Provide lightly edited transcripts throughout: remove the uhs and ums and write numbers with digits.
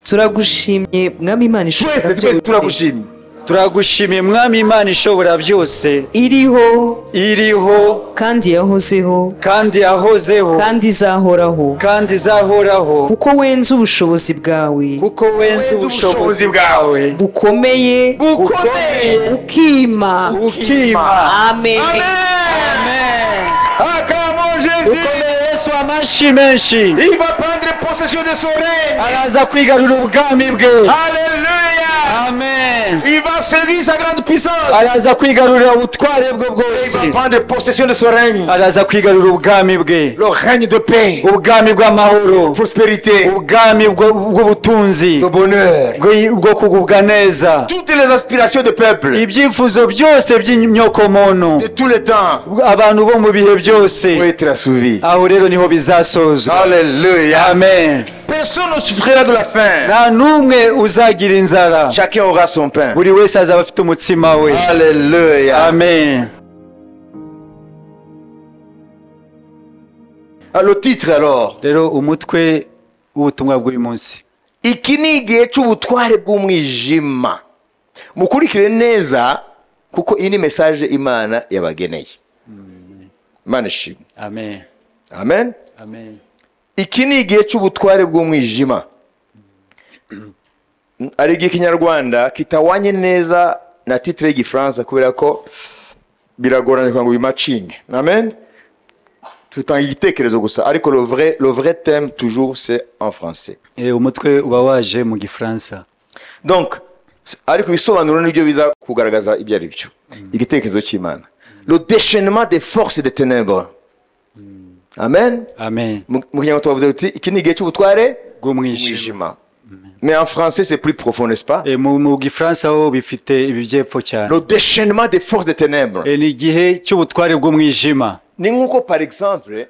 turagushimye mwami Imana ishobora twese turagushimye. turagushimiye mwami Imana ishobora byose, iriho kandi yahozeho kandi izahoraho kuko wenze ubushobozi bwawe bukomeye ukima. Amen. Yesu amashi menshi. Il va prendre possession de son règne. Araza kwigarura ubwami bwe. Alléluia. Amen. Il va saisir sa grande puissance. Araza kwigarura ubutware bwe bwose. Il va prendre possession de son règne. Araza kwigarura ubwami bwe. Le règne de paix, ubwami bw'amahoro, prospérité, ubwami bw'ubutunzi, de bonheur. bwo kugubwa neza. Toutes les aspirations du peuple Ibyifuzo byose by'inyokomuntu de tous les temps abantu bo mu bihe byose vont être assouvis. aho rero niho bizasozwa. Alléluia. Amen. Personne ne souffrira de la faim. Nta n'umwe uzagira inzara. Chacun aura son pain. Buri wese azaba afite umutsima we. Alléluia. Amen. Le titre alors, Rero umutwe w'ubutumwa bw'uyu munsi, iki ni igihe cy'ubutware bw'umwijima. Mukurikire neza kuko iyi ni message Imana yabageneye. Imana ishimwe. amen Amen. amen. Iki ni igihe cy'ubutware bw'umwijima. Ari igihe Kinyarwanda kitawanye neza na titre y'Igifaransa kubera ko biragorana ngo bimacinge. Amen. Tutanga igitekerezo gusa ariko le vrai thème toujours c'est en français. Umutwe uba waje mu Gifaransa. Donc ariko bisobanuro nibyo biza kugaragaza ibyo ari byo. Igitekerezo cy'Imana. Le déchaînement des forces des ténèbres. Amen. Amen. Mu Kinyarwanda tuvuze uti iki ni igihe cy'ubutware bw'umwijima. Mais en français c'est plus profond, n'est-ce pas? Mu Gifaransa ho bifite ibyepfo cyane. Le déchaînement des forces des ténèbres. Ni igihe cy'ubutware bw'umwijima. Ni nkuko par exemple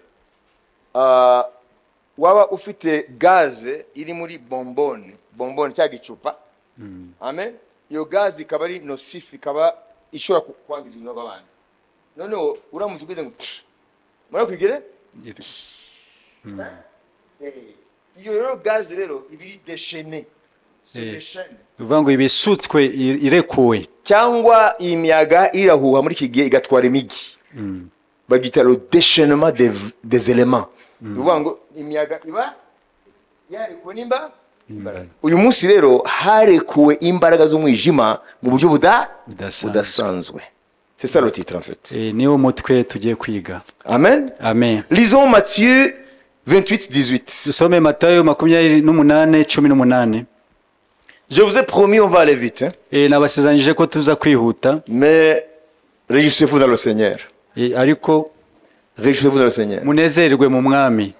waba ufite gaze iri muri bombone cya gicupa. Amen. Iyo gaze ikaba ari nocif, ikaba ishobora kwangiza ubuzima bw'abantu. Noneho uramutse ugeze ngo murakwigire iyo rero gaze rero ibiri déchaîné, uvuga ngo ibisutswe irekuwe cyangwa imiyaga irahuha muri iki gihe igatwara imigi. Babyita le déchaînement des éléments. Uvuga ngo imiyaga iba yarekuwe nimba. Uyu munsi rero harekuwe imbaraga z'umwijima mu buryo budasanzwe. C'est ça le titre en fait. Niwo mutwe tugiye kwiga. Amen. Amen. Lisons Matthieu 28:18. Dusome Matayo 28:18. Je vous ai promis, on va aller vite. Nabasezanije ko tuza kwihuta. Mais réjouissez-vous dans le Seigneur. Ariko réjouissez-vous dans le Seigneur. Munezerwe mu mwami.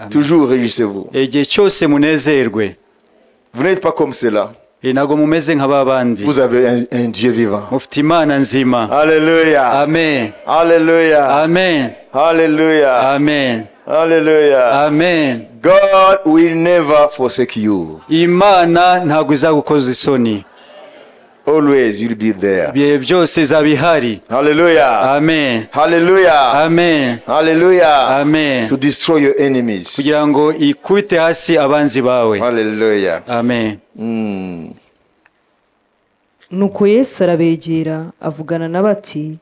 Toujours réjouissez-vous. Igihe cyose munezerwe. Vous n'êtes pas comme cela. Ntago mumeze nk'ababandi. Vous avez un Dieu vivant. Mufite Imana nzima. Alléluia. Amen. Alléluia. Amen. Alléluia. Amen. Alléluia. Amen. God will never forsake you. Imana ntago izagukoza isoni. Always you'll be there. Bihe byose zabihari. Hallelujah. Amen. Hallelujah. Amen. Hallelujah. Amen. To destroy your enemies. Kugira ngo ikubite hasi abanzi bawe. Hallelujah. Amen. Nuko Yesu arabegera avugana n'abati,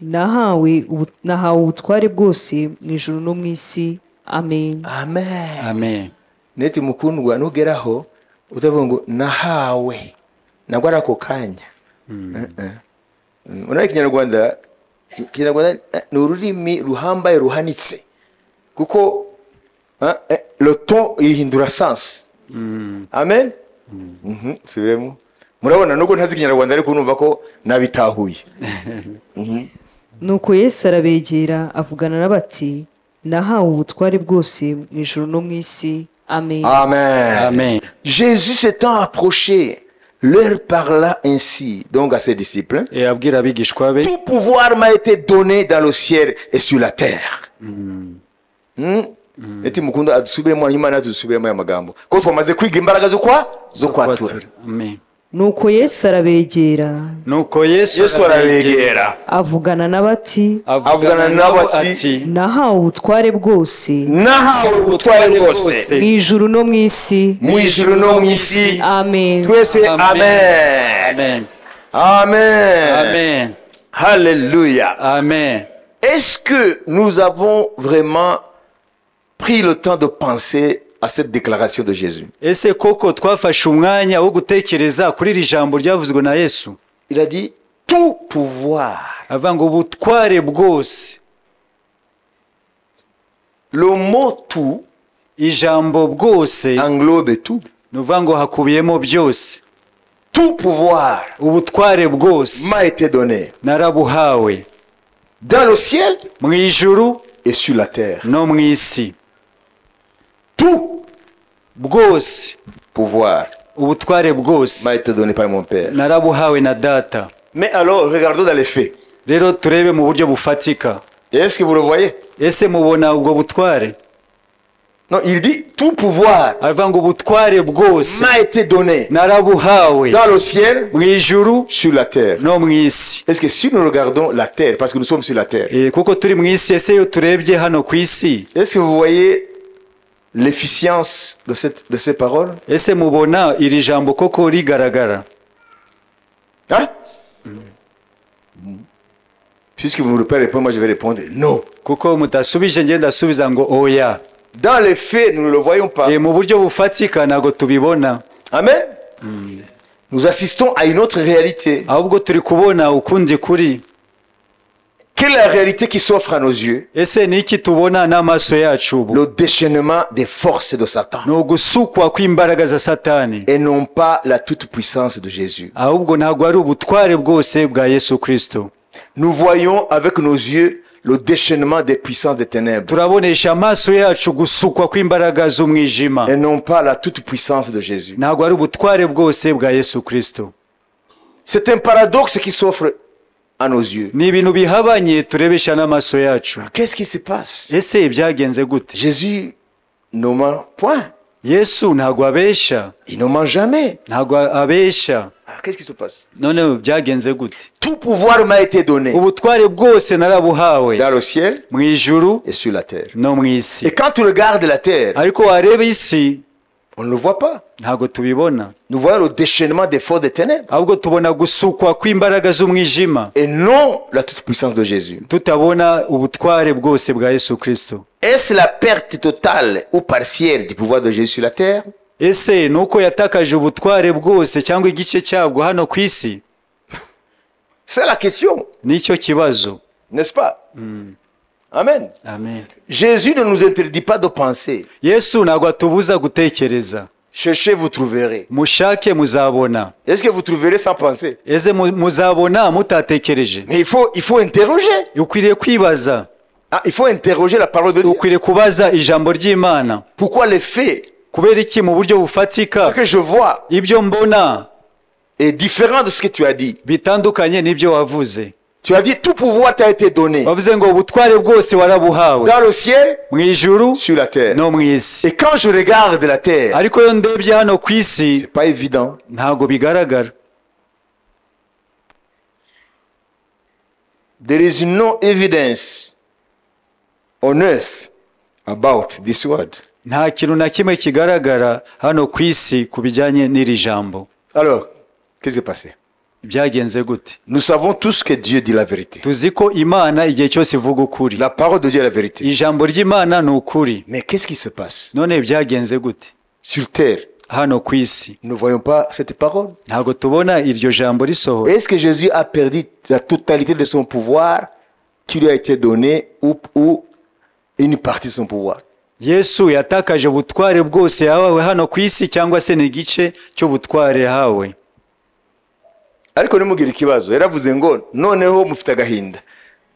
nahawe ubutware bwose mu ijuru no mu isi. Amen. Amen. Amen. Neti mukundwa nugeraho utavuga ngo nahawe nabwo ari ako kanya. Urabona Kinyarwanda ni ururimi ruhambaye ruhanitse kuko le ton ihindura sens. Amen. Sibiremo murabona nubwo ntazi Kinyarwanda ariko numva ko nabitahuye. Nuko Yesu arabegera avugana n'abati, nahawe ubutware bwose mu ijuru no mu isi. Amen. Amen. Amen. Jésus s'étant approché leur parla ainsi donc à ses disciples. Abwira abigishwa be. Tout pouvoir m'a été donné dans le ciel et sur la terre. Eti mukunda adusubiremo Imana adusubiremo ya magambo. Ko twamaze kwiga imbaraga zo kwatura. Amen. nuko yesu arabegera nuko yesu yesu arabegera avugana n'abati avugana nabo ati nahawe ubutware bwose nahawe ubutware bwose mu ijuru no mu isi mu ijuru no mu isi amen twese amen amen amen amen Alléluia. amen. Est-ce que nous avons vraiment pris le temps de penser à cette déclaration de Jésus? Ese koko twafashe umwanya wo gutekereza kuri iri jambo ryavuzwe na Yesu? Il a dit tout pouvoir. Avuga ngo ubutware bwose. Le mot tout Ijambo bwose englobe tout. nuvuga ngo hakubiyemo byose. Tout pouvoir Ubutware bwose m'a été donné narabuhawe dans le ciel mu ijuru et sur la terre. no mu isi. Tout Bwose pouvoir ubutware bwose m'a été donné par mon Père. narabuhawe na data. Mais alors, regardons dans les faits. Rero turebe mu buryo bufatika. Et est-ce que vous le voyez? Ese mubona ubwo butware? Non, il dit tout pouvoir Avuga ngo ubutware bwose m'a été donné narabuhawe dans le ciel, mu ijuru sur la terre. no mu isi. Est-ce que si nous regardons la terre, parce que nous sommes sur la terre, Kuko turi mu isi, ese iyo turebye hano ku isi, est-ce que vous voyez l'efficience de ces paroles? ese mubona iri jambo koko rigaragara? Hein? Puisque vous ne voulez pas répondre, moi je vais répondre non. Kuko mutasubije nge ndasubiza ngo oya. Dans les faits, nous ne le voyons pas. Mu buryo bufatika ntago tubibona. Amen. Nous assistons à une autre réalité. Ahubwo turi kubona ukundi kuri. Quelle est la réalité qui s'offre à nos yeux? Ese ni iki tubona n'amaso yacu ubu? Le déchaînement des forces de Satan. Ni ugusukwa kw'imbaraga za Satani. Et non pas la toute-puissance de Jésus. Ahubwo ntago ari ubutware bwose bwa Yesu Kristo. Nous voyons avec nos yeux le déchaînement des puissances des ténèbres. Turabonesha amaso yacu gusukwa kw'imbaraga z'umwijima. Et non pas la toute-puissance de Jésus. Ntago ari ubutware bwose bwa Yesu Kristo. C'est un paradoxe qui s'offre à nos yeux. Ni ibintu bihabanye turebesha n'amaso yacu. Qu'est-ce qui se passe? Ese byagenze gute? Jésus ne ment point. Yesu ntago abesha. Il ne ment jamais. Ntago abesha. Alors, qu'est-ce qui se passe? None byagenze gute? Tout pouvoir m'a été donné Ubutware bwose narabuhawe dans le ciel mu ijuru et sur la terre. no mu isi. Et quand tu regardes la terre, Ariko wareba isi on ne le voit pas. ntago tubibona. Nous voyons le déchaînement des forces des ténèbres Ahubwo tubona gusukwa kw'imbaraga z'umwijima. et non la toute-puissance de Jésus. Tutabona ubutware bwose bwa Yesu Kristo. Est-ce la perte totale ou partielle du pouvoir de Jésus sur la terre? Ese nuko yatakaje ubutware bwose cyangwa igice cyabwo hano ku isi? C'est la question, Nicyo kibazo. n'est-ce pas? Amen. Amen. Jésus ne nous interdit pas de penser. Yesu ntago atubuza gutekereza. Cherchez, vous trouverez. Mushake muzabona. Est-ce que vous trouverez sans penser? Eze muzabona mutatekereje. Mais il faut interroger. Ukwiriye kwibaza. Ah, il faut interroger la parole de Dieu. Ukwiriye kubaza ijambo ry'Imana. Pourquoi les faits, Kubera iki mu buryo bufatika ce que je vois, ibyo mbona est différent de ce que tu as dit? bitandukanye n'ibyo wavuze. Tu as dit tout pouvoir t'a été donné Wavuze ngo ubutware bwose warabuhawe dans le ciel, mu ijuru sur la terre. no mu isi. Et quand je regarde la terre, Ariko yo ndebye hano ku isi c'est pas évident. ntago bigaragara. There is no evidence on earth about this word. Nta kintu na kimwe kigaragara hano ku isi ku bijyanye n'iri jambo. Alors, qu'est-ce qui s'est passé? Byagenze gute? Nous savons tous que Dieu dit la vérité. Tuzi ko Imana igihe cyose ivuga ukuri. La parole de Dieu est la vérité. Ijambo ry'Imana ni ukuri. Mais qu'est-ce qui se passe? None byagenze gute? Sur terre, Hano ku isi nous ne voyons pas cette parole. ntago tubona iryo jambo risohora. Est-ce que Jésus a perdu la totalité de son pouvoir qui lui a été donné ou une partie de son pouvoir? Yesu yatakaje ubutware bwose yahawe hano ku isi cyangwa se n'igice cy'ubutware yahawe? Ariko nimugire ikibazo, yaravuze ngo noneho mufite agahinda.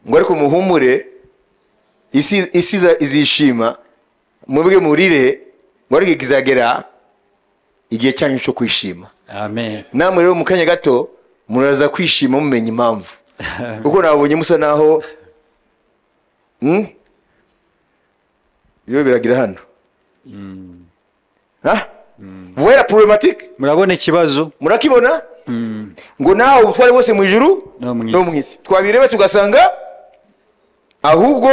Ngo ariko muhumure, isi izishima, mubwe murire, ngo ariko kizagera igihe cyanyu cyo kwishima. Amen. Namwe rero mu kanya gato muraza kwishima mumenye impamvu. Kuko nabonye musa naho iyo biragira hano. Ha? Vous voyez la problématique? murabona ikibazo Murakibona? Ngo nawe ubutware bwose mu ijuru no mu no mu isi. isi. Twabireba tugasanga ahubwo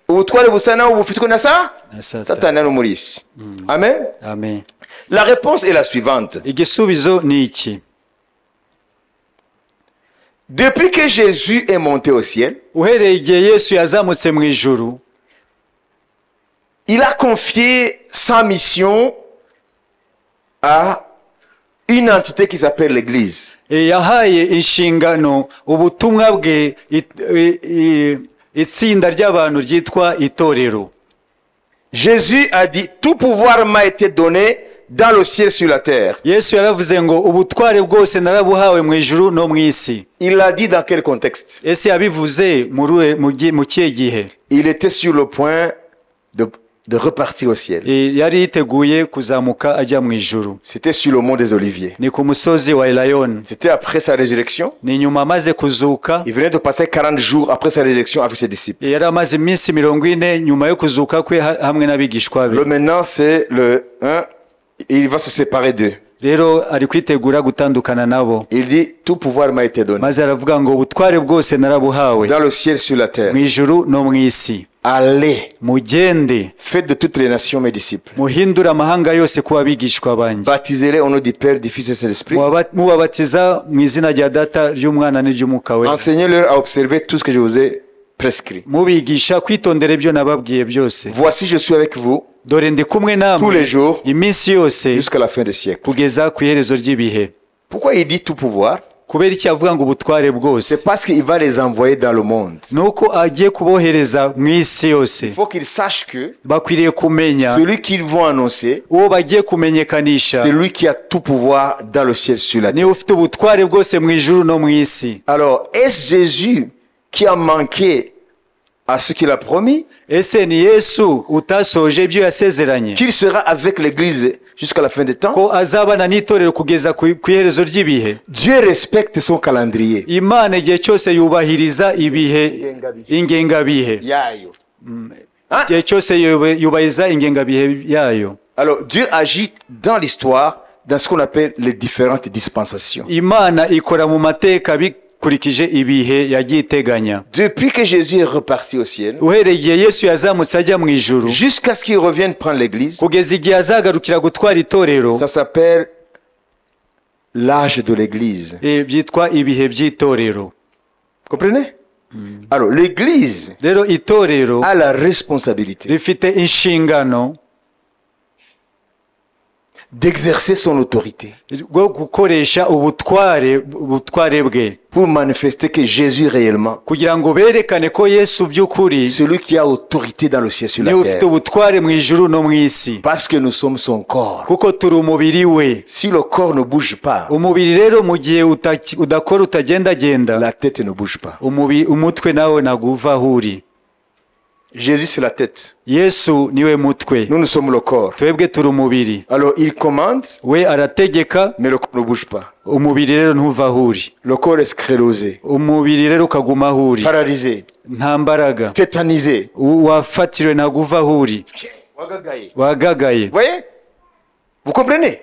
ubutware busa naho bufitwe na Na Satani. Satani no muri isi. Amen. Amen. La réponse est la suivante. Igisubizo ni iki? Depuis que Jésus est monté au ciel, Uhereye igihe Yesu yazamutse mu ijuru, il a confié sa mission à une entité qui s'appelle l'Église. yahaye inshingano ubutumwa bwe itsinda ry'abantu ryitwa itorero. Jésus a dit, tout pouvoir m'a été donné dans le ciel sur la terre. Yesu yaravuze ngo ubutware bwose narabuhawe mu ijuru no mu isi. Il l'a dit dans quel contexte? Ese yabivuze mu kihe gihe? Il était sur le point de repartir au ciel. Yari yiteguye kuzamuka ajya mu ijuru. C'était sur le mont des Oliviers. Ni ku musozi wa Elayon. C'était après sa résurrection. Ni nyuma amaze kuzuka. Il venait de passer 40 jours après sa résurrection avec ses disciples. Yari amaze iminsi 40 nyuma yo kuzuka kwe hamwe n'abigishwa be. Le maintenant c'est le il va se séparer d'eux. Rero ari kwitegura gutandukana nabo. Il dit, tout pouvoir m'a été donné. Maze aravuga ngo ubutware bwose narabuhawe. Dans le ciel, sur la terre. Mu ijuru no mu isi. Allez, mugende, faites de toutes les nations mes disciples. muhindura amahanga yose kuba abigishwa banjye. Baptisez-les au nom du Père, du Fils et de l'Esprit. Mubabatiza mu izina rya Data, ry'Umwana n'ry'Umwuka wera. Enseignez-leur à observer tout ce que je vous ai prescrit. Mubigisha kwitondera ibyo nababwiye byose. Voici, je suis avec vous Dore ndi kumwe tous namwe les jours iminsi yose jusqu'à la fin des siècles. kugeza ku iherezo ry'ibihe. Pourquoi il dit tout pouvoir? Kubera iki avuga ngo ubutware bwose? C'est parce qu'il va les envoyer dans le monde. Nuko agiye kubohereza mu isi yose. Il faut qu'ils sachent que Bakwiriye kumenya celui qu'ils vont annoncer, uwo bagiye kumenyekanisha c'est lui qui a tout pouvoir dans le ciel sur la terre. niwe ufite ubutware bwose mu ijuru no mu isi. Alors, est-ce Jésus qui a manqué à ce qu'il a promis, Ese ni Yesu utasoje ibyo yasezeranye? qu'il sera avec l'Église jusqu'à la fin des temps? Ko azabana n'itorero kugeza ku iherezo ry'ibihe? Dieu respecte son calendrier. Imana igihe cyose yubahiriza ibihe, ingengabihe. Yayo. Igihe cyose yubahiriza ingengabihe yayo. Alors, Dieu agit dans l'histoire, dans ce qu'on appelle les différentes dispensations. Imana ikora mu mateka bikurikije ibihe yagiye iteganya. Depuis que Jésus est reparti au ciel, Uhereye igihe Yesu yazamutse ajya mu ijuru, jusqu'à ce qu'il revienne prendre l'Église, kugeza igihe azagarukira gutwara itorero, ça s'appelle l'âge de l'Église. byitwa ibihe by'itorero. Comprenez? Alors, l'Église Rero itorero a la responsabilité rifite inshingano d'exercer son autorité bwo gukoresha ubutware bwe pour manifester que Jésus réellement, kugira ngo berekane ko Yesu by'ukuri celui qui a autorité dans le ciel sur la niwe ufite terre, ubutware mu ijuru no mu isi, parce que nous sommes son corps. kuko turi umubiri we. Si le corps ne bouge pas, Umubiri rero mu gihe udakora utagendagenda, la tête ne bouge pas. umutwe nawe naguva aho uri. Jésus c'est la tête. Yesu niwe mutwe, Nous sommes le corps. twebwe turi umubiri. Alors il commande, We arategeka, mais le corps ne bouge pas. umubiri rero ntuva aho uri. Le corps est sclérosé, Umubiri rero ukaguma aho uri, paralysé, nta mbaraga, tétanisé. wafatiriwe naguva aho uri, wagagaye. Vous voyez? Vous comprenez?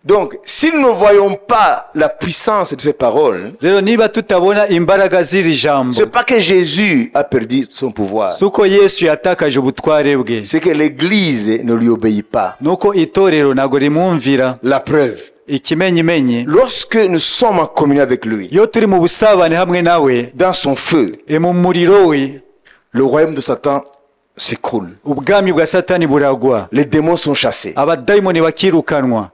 Donc, si nous ne voyons pas la puissance de ces paroles, Rero niba tutabona imbaraga z'iri jambo, c'est pas que Jésus a perdu son pouvoir. suko Yesu yatakaje ubutware bwe, C'est que l'Église ne lui obéit pas. nuko itorero ntago rimwumvira. La preuve, Ikimenyimenyi, lorsque nous sommes en communion avec lui, iyo turi mu busabane hamwe nawe, dans son feu, mu muriro we, le royaume de Satan s'écroule. ubwami bwa Satani buragwa, Les démons sont chassés. abadayimoni bakirukanwa,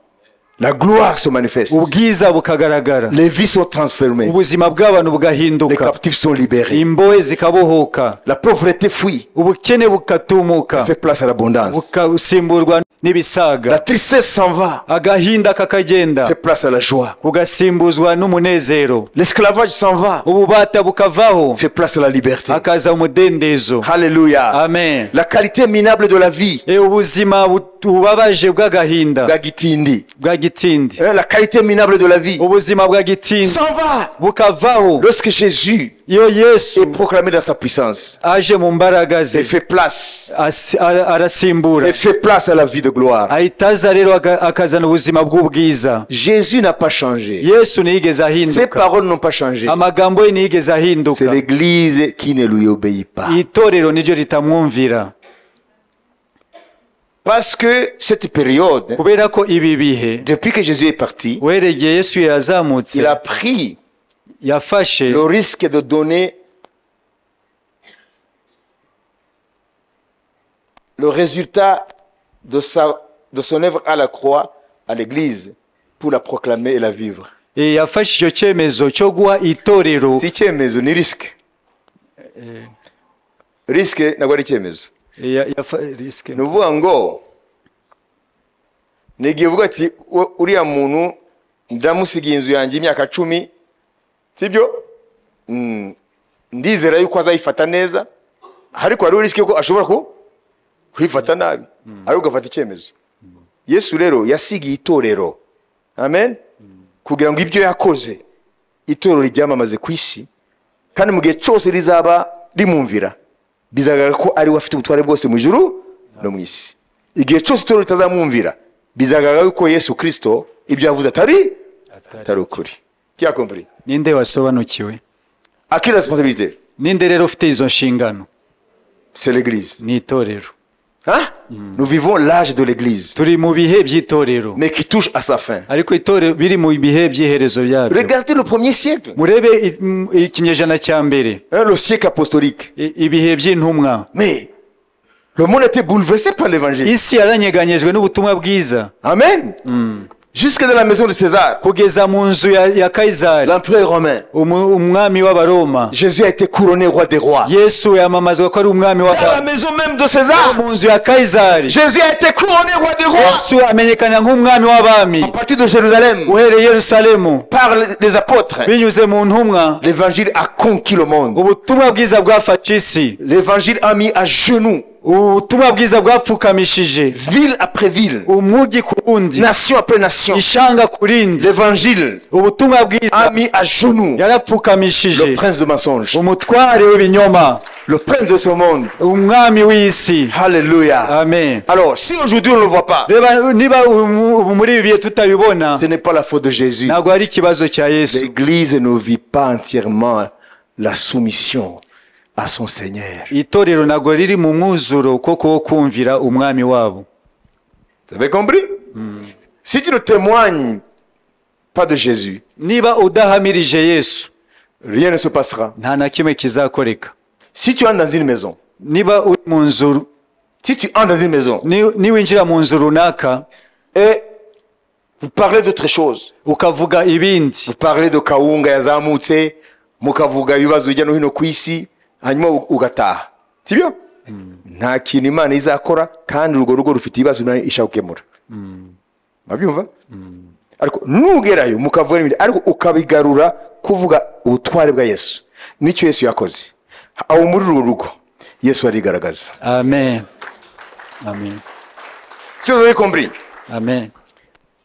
La gloire se manifeste. ubwiza bukagaragara, Les vies sont transformées. ubuzima bw'abantu Les bugahinduka, captifs sont libérés. imbohe zikabohoka, La pauvreté fuit. ubukene bukatumuka, Fait place à l'abondance. bugasimburwa n'ibisaga, La tristesse s'en va. agahinda kakagenda, Fait place à la joie. kugasimbuzwa n'umunezero, L'esclavage s'en va. ububata bukavaho, Fait place à la liberté. hakaza umudendezo. Alléluia. Amen. La qualité minable de la vie. Ubuzima bubabaje bw'agahinda Gagitindi. bwa gitindi la qualité minable de la vie ubuzima bwa gitindi s'en va. bukavaho Lorsque Jésus iyo yesu est proclamé dans sa puissance aje mu mbaraga ze et fait place, arasimbura et fait place à la vie de gloire. ahita aza rero akazana ubuzima bw'ubwiza. Jésus n'a pas changé. Yesu ntiyigeze Ses ahinduka, paroles n'ont pas changé. amagambo ye ntiyigeze C'est ahinduka. l'église qui ne lui obéit pas. itorero niryo ritamwumvira, Parce que cette période, kubera ko ibi bihe depuis que Jésus est parti, uhereye Yesu yazamutse il a pris yafashe le risque de donner le résultat de son œuvre à la croix à l'église pour la proclamer et la vivre. yafashe icyo cyemezo cyo guha itorero. Si icyemezo ni risque. Risque ntabwo ari icyemezo. Risque. Ni ukuvuga ngo ni igihe uvuga ati uriya muntu ndamusigiye inzu yanjye imyaka 10, sibyo? Ndizera yuko azayifata neza, ariko hari risque ko ashobora kwifata nabi, ariko ugafata icyemezo. Yesu rero yasigiye itorero, amen, kugira ngo ibyo yakoze itorero ryamamaze ku isi, kandi mu gihe cyose rizaba rimumvira bizagaragara ko ari we afite ubutware bwose mu ijuru no mu isi. Igihe cyose itorero ritazamwumvira bizagaragara ko Yesu Kristo ibyo yavuze atari ukuri. Qui a compris? Ninde wasobanukiwe? À qui la responsabilité? Ninde rero ufite izo nshingano? C'est l'église. Ni itorero. Hein? Nous vivons l'âge de l'église, Turi mu bihe by'itorero, mais qui touche à sa fin. ariko itorero biri mu bihe by'iherezo byabyo. Regardez le premier siècle, Murebe ikinyejana cya mbere, le siècle apostolique. ibihe by'intumwa. Mais le monde était bouleversé par l'évangile. Isi yaranyeganyejwe n'ubutumwa bwiza. Amen. Jusque dans la maison de César, Kugeza mu nzu ya Kaisari, l'empereur romain, umwami w'abaroma. Jésus a été couronné roi des rois. Yesu yamamazwa ko ari umwami Dans la maison même de César, mu nzu ya Kaisari. Jésus a été couronné roi des rois. Yesu amenyekana nk'umwami w'abami À partir de Jérusalem, uhereye Yerusalemu, par les apôtres, binyuze mu ntumwa. l'évangile a conquis le monde. Ubutumwa bwiza bwafashe isi, L'évangile a mis à genoux ubutumwa bwiza bwapfukamishije ville après ville, umugi ku wundi, nation après nation. ishanga ku rindi. L'évangile Ubutumwa a bwiza mis à genoux yarapfukamishije le prince de mensonges, umutware w'ibinyoma, le prince de ce monde. umwami w'isi. Alléluia. Amen. Alors, si aujourd'hui on ne le voit pas, Reba, niba ubu muri ibi bihe tutabibona, ce n'est pas la faute de Jésus. ntabwo ari ikibazo cya Yesu. L'église ne vit pas entièrement la soumission à son Seigneur. Itorero ntabwo riri mu mwuzuro koko wo kumvira umwami wabo. Vous avez compris? Si tu ne témoignes pas de Jésus, Niba udahamirije Yesu, rien ne se passera. nta na kimwe kizakoreka. Si tu entres dans une maison, Niba uri mu nzu, si tu entres dans une maison niwinjira mu nzu runaka et vous parlez d'autre chose, ukavuga ibindi, vous parlez de kawunga yazamutse, mukavuga ibibazo bijya no hino ku isi, hanyuma ugataha, sibyo? Nta kintu Imana izakora, kandi urwo rugo rufite ibibazo Imana ishaka gukemura. Mabyumva? Ariko nugerayo mukavuga ibindi, ariko ukabigarura kuvuga ubutware bwa Yesu. Nicyo Yesu yakoze. Aho muri urwo rugo Yesu arigaragaza. Amen. Amen. Si vous avez compris? Amen.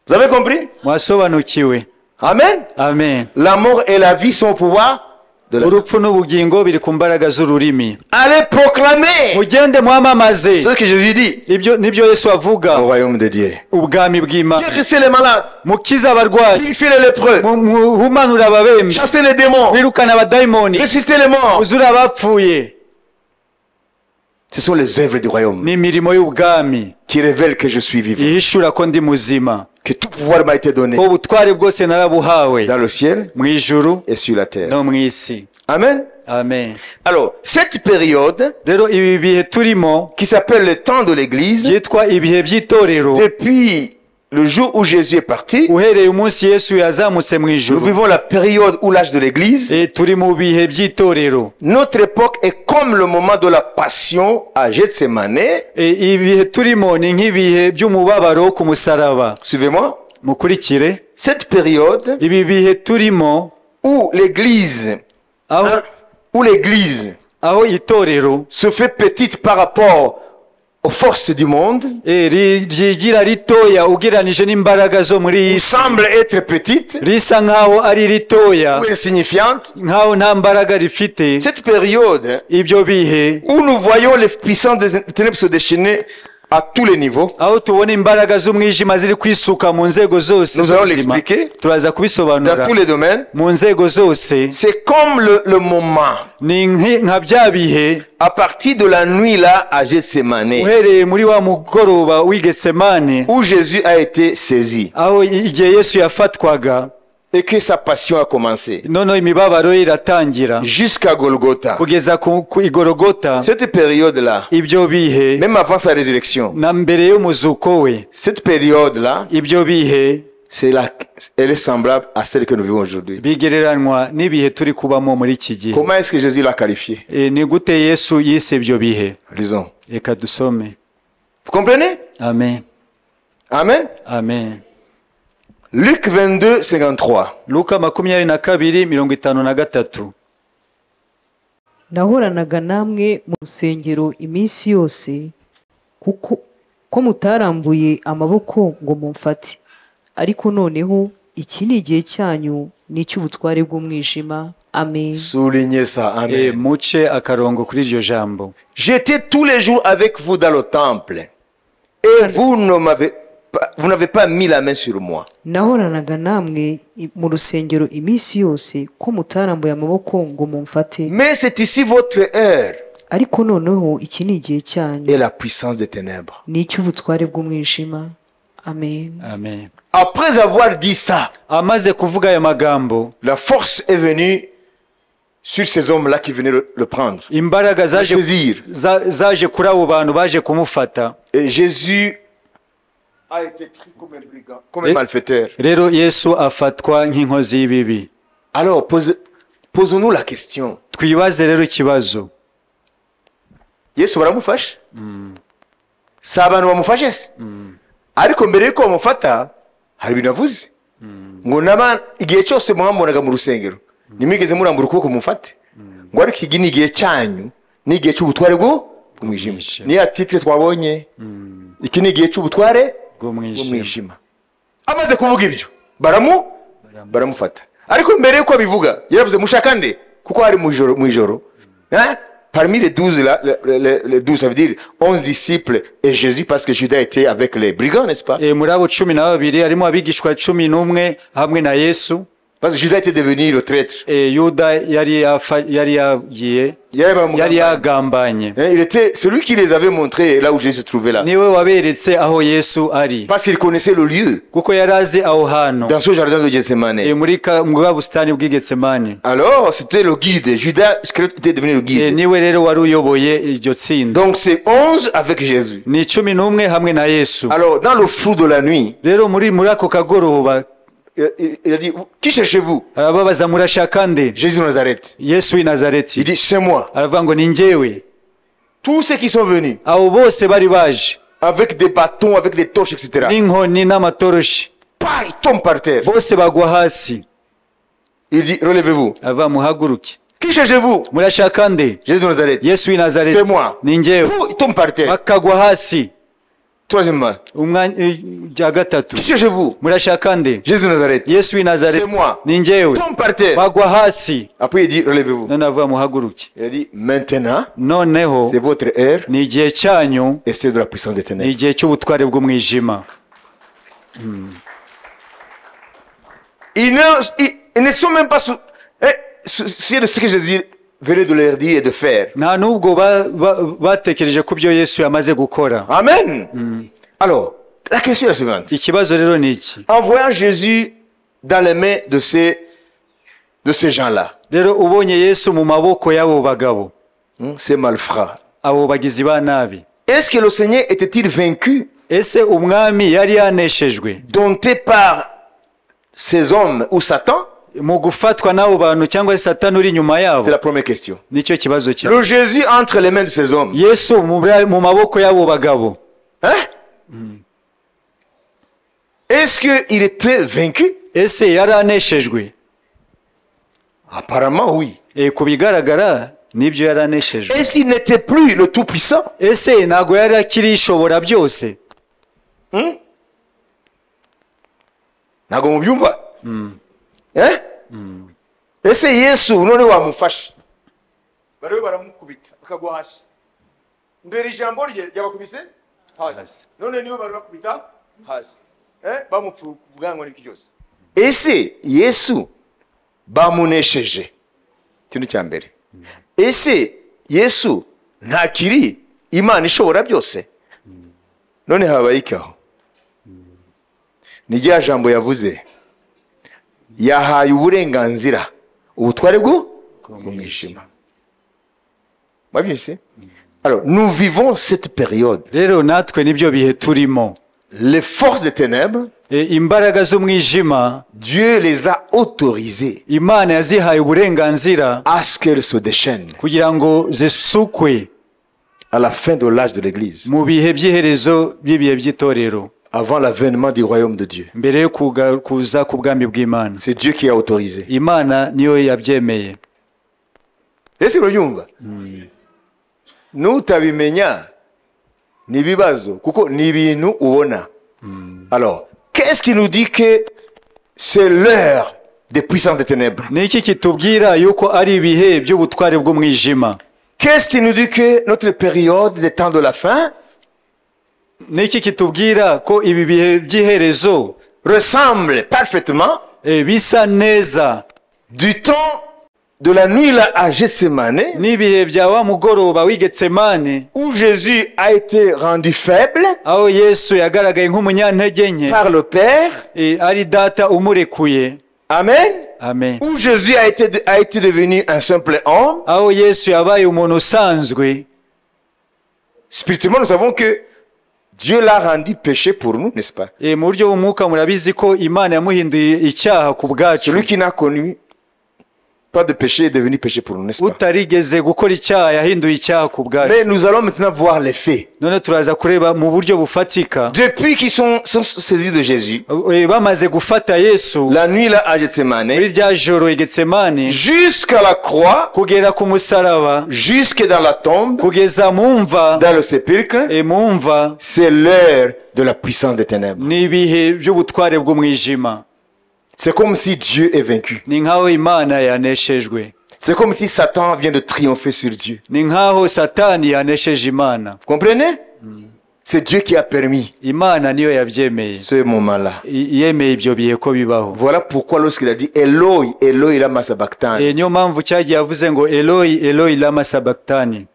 Vous avez compris? Mwasobanukiwe. Amen. Amen. La mort et la vie sont au pouvoir de la... Urupfu n'ubugingo biri ku mbaraga z'ururimi. Allez proclamer! Mugende mwamamaze. C'est ce que Jésus dit. Ibyo nibyo Yesu avuga. Au royaume de Dieu. Ubwami bw'Imana. Guérissez les malades. Mukiza abarwayi. Purifiez les lépreux. Muhumanura ababembe. Chassez les démons. Wirukana abadayimoni. Ressuscitez les morts. Uzura abapfuye. Ce sont les œuvres du royaume Ni imirimo y'ubwami qui révèlent que je suis vivant. ihishura ko ndi muzima. Que tout pouvoir m'a été donné Ko ubutware bwose narabuhawe dans le ciel mu ijuru et sur la terre. no mu isi. Amen. Amen. Alors, cette période Rero ibi bihe turimo qui s'appelle le temps de l'église, byitwa ibihe by'itorero, depuis le jour où Jésus est parti, uhereye umunsi Yesu yazamutse mu nous ijuru, vivons la période où l'âge de l'église. turi mu bihe by'itorero. Notre époque est comme le moment de la passion à Gethsemane. Ibihe turimo ni nk'ibihe by'umubabaro wo ku musaraba. Suivez-moi. Mukurikire. Cette période Ibi bihe turimo où l'église, aho où l'église aho itorero se fait petite par rapport aux forces du monde, ryigira ritoya ugereranije n'imbaraga zo muri iyi qui si semble être petite risa nk'aho ari ritoya ou insignifiante, nk'aho nta mbaraga rifite cette période ibyo bihe où nous voyons les puissances des ténèbres se déchaîner à tous les niveaux, aho tubona imbaraga z'umwijima ziri kwisuka mu nzego zose nous allons z'ubuzima l'expliquer turaza dans kubisobanura tous les domaines. mu nzego zose C'est comme le moment, ni nka bya bihe à partir de la nuit là à Gethsemane, uhereye muri wa mugoroba w'i Getsemane où Jésus a été saisi aho igihe Yesu yafatwaga et que sa passion a commencé, noneho imibabaro ye iratangira jusqu'à Golgotha. kugeza ku igorogota Cette période-là, ibyo bihe même avant sa résurrection, na mbere y'umuzuko we cette période-là, ibyo bihe elle est semblable à celle que nous vivons aujourd'hui. bigereranywa n'ibihe turi kubamo muri iki gihe Comment est-ce que Jésus l'a qualifié? ni gute Yesu yise ibyo bihe Lisons. reka dusome Vous comprenez? amen Amen. amen Luc 22, 53. Luka 22:53 nahoranaga namwe mu rusengero iminsi yose ko mutarambuye amaboko ngo mumfate, ariko noneho iki ni igihe cyanyu n'icy'ubutware bw'umwijima. Amen. Soulignez ça. Amen. muce akarongo kuri iryo jambo. J'étais tous les jours avec vous dans le temple et vous n'avez pas mis la main sur moi. nahoranaga namwe mu rusengero iminsi yose ko mutarambuye amaboko ngo mumfate, Mais c'est ici votre heure ariko noneho iki ni igihe cyanyu et la puissance des ténèbres. n'icy'ubutware bw'umwijima. Amen. amen Après avoir dit ça, amaze kuvuga aya magambo la force est venue sur ces hommes-là qui venaient le prendre, imbaraga le saisir. zaje kuri abo bantu baje kumufata. Et Jésus a été pris comme un brigand, comme un malfaiteur. rero Yesu afatwa nk'inkozi y'ibibi. Alors, posons-nous la question. twibaze rero ikibazo, Yesu baramufashe? Si abantu bamufashe se? Ariko mbere yuko bamufata hari ibintu avuze ngo igihe cyose muhamubonaga mu rusengero nimwigeze murambura ukuboko mufate, ngo ariko iki ni igihe cyanyu n'igihe cy'ubutware bw'umwijima. Niya titre twabonye, iki ni igihe cy'ubutware bw'umwijima. Amaze kuvuga ibyo baramufata, ariko mbere yuko abivuga yaravuze mushaka nde, kuko hari mu ijoro parmi les 12 là, les 12, ça veut dire 11 disciples et Jésus, parce que Judas était avec les brigands, n'est-ce pas? muri abo 12 harimo abigishwa 11 hamwe na Yesu, Parce que Judas était devenu le traître. Yuda yari yagiye yari yagambanye. Il était celui qui les avait montré là où Jésus se trouvait là. niwe waberetse aho Yesu ari, Parce qu'il connaissait le lieu, kuko yari azi aho hantu dans ce jardin de Gethsemane. muri bwa busitani bw'i Getsemani. Alors, c'était le guide. Judas Iscariote était devenu le guide. niwe rero wari uyoboye iryo tsinda. Donc, c'est 11 avec Jésus. ni 11 hamwe na Yesu. Alors, dans le flou de la nuit, rero muri ako kagoroba il a dit, qui cherchez-vous? arababaza murashaka nde? Jésus de Nazareth. Yesu w'i Nazareti. Il dit, c'est moi. aravuga ngo ni njyewe. Tous ceux qui sont venus abo bose bari baje avec des bâtons, avec des torches, etc. n'inkoni n'amatoroshi, Ils tombent par terre. bose bagwa hasi. Il dit, relevez-vous. aravuga muhaguruke. Qui cherchez-vous? murashaka nde? Jésus de Nazareth. Yesu w'i Nazareti. C'est moi. ni njyewe. Ils tombent par terre. bakagwa hasi. Troisièmement, rya gatatu, qui cherchez-vous? murashaka nde? Jésus de Nazareth. Yesu w'i Nazareti. C'est moi. ni njyewe. Tombe par terre. bagwa hasi. Après, il dit, relevez-vous. none avuga muhaguruke. Il a dit, maintenant, noneho c'est votre heure ni igihe cyanyu, et c'est de la puissance des ni ténèbres. igihe cy'ubutware bw'umwijima. Ils ne sont même pas souciés de ce que Jésus venait de leur dire et de faire. nta nubwo batekereje ku byo Yesu yamaze gukora. Amen. Alors, la question est la suivante. ikibazo rero ni iki? En voyant Jésus dans les mains de ces gens-là, rero ubonye Yesu mu maboko y'abo bagabo, ces malfrats, abo bagizi ba nabi, est-ce que le Seigneur était-il vaincu, ese umwami yari yaneshejwe dompté par ces hommes ou Satan? mu gufatwa n'abo bantu cyangwa se Satani uri inyuma yabo? C'est la première question. nicyo kibazo cyawe. Le Jésus entre les mains de ces hommes. Yesu mu maboko y'abo bagabo, Est-ce qu'il était vaincu? ese yari aneshejwe? Apparemment, oui. ku bigaragara nibyo yaraneshejwe. Est-ce qu'il n'était plus le Tout-Puissant? Ese ntabwo yari akiri ishobora byose? Ntabwo mubyumva? Ese Yesu none wamufasha? Bariwe baramukubita bakagwa hasi. Mbere ijambo rye ryabakubise hasi. None niyo bari bakubita hasi. Bamupfu bwango n'iki cyose. Ese Yesu bamunesheje? Kintu cya mbere. Ese Yesu ntakiri Imana ishobora byose? None habaye ikaho. Ni rya jambo yavuze. Yahaye uburenganzira ubutware bw'umwijima. Mwabyise? Alors, nous vivons cette période. Rero natwe nibyo bihe turimo. Les forces des ténèbres, Imbaraga z'umwijima, Dieu les a autorisées Imana yazihaye uburenganzira à ce qu'elles se déchaînent kugira ngo zisukwe à la fin de l'âge de l'Église, mu bihe by'iherezo by'ibihe by'itorero, avant l'avènement du royaume de Dieu. mbere yo kuza ku bwami bw'Imana. C'est Dieu qui a autorisé. Imana niyo yabyemeye. Ese urabyumva? Nutabimenya ni bibazo kuko ni ibintu ubona. Alors, qu'est-ce qui nous dit que c'est l'heure des puissances des ténèbres? Ni iki kitubwira yuko ari ibihe by'ubutware bw'umwijima? Qu'est-ce qui nous dit que notre période des temps de la fin Ni iki kitubwira ko ibi bihe by'iherezo ressemble parfaitement bisa neza du temps de la nuit là à Gethsemane, n'ibihe bya wa mugoroba w'i Getsemane, où Jésus a été rendu faible aho Yesu yagaragaye nk'umunyantege nke par le Père? ari data umurekuye. Amen. Amen. Où Jésus a été devenu un simple homme. Aho Yesu yabaye umuntu usanzwe. Spirituellement, nous savons que Dieu l'a rendu péché pour nous, n'est-ce pas? Mu buryo bw'umwuka murabizi ko Imana yamuhinduye icyaha ku bwacu. Celui qui n'a connu pas de péché est devenu péché pour nous, n'est-ce pas? Utarigeze gukora icyaha yahinduye icyaha ku bwacu. Mais nous allons maintenant voir les faits. None turaza kureba mu buryo bufatika. Depuis qu'ils sont saisis de Jésus, bamaze gufata Yesu la nuit là à Gethsemane, muri rya joro i Getsemane, jusqu'à la croix, kugera ku musaraba, jusque dans la tombe, kugeza mu mva, dans le sépulcre, mu mva, c'est l'heure de la puissance des ténèbres. ni ibihe by'ubutware bw'umwijima. C'est comme si Dieu est vaincu. Ni nkaho Imana yaneshejwe. C'est comme si Satan vient de triompher sur Dieu. Ni nkaho Satani yanesheje Imana. Vous comprenez? C'est Dieu qui a permis Imana niyo yabyemeye. ce moment-là. Yemeye ibyo bihe ko bibaho. Voilà pourquoi lorsqu'il a dit Eloi, Eloi lama sabachthani, niyo mpamvu cyagiye avuze ngo Eloi, Eloi lama sabachthani.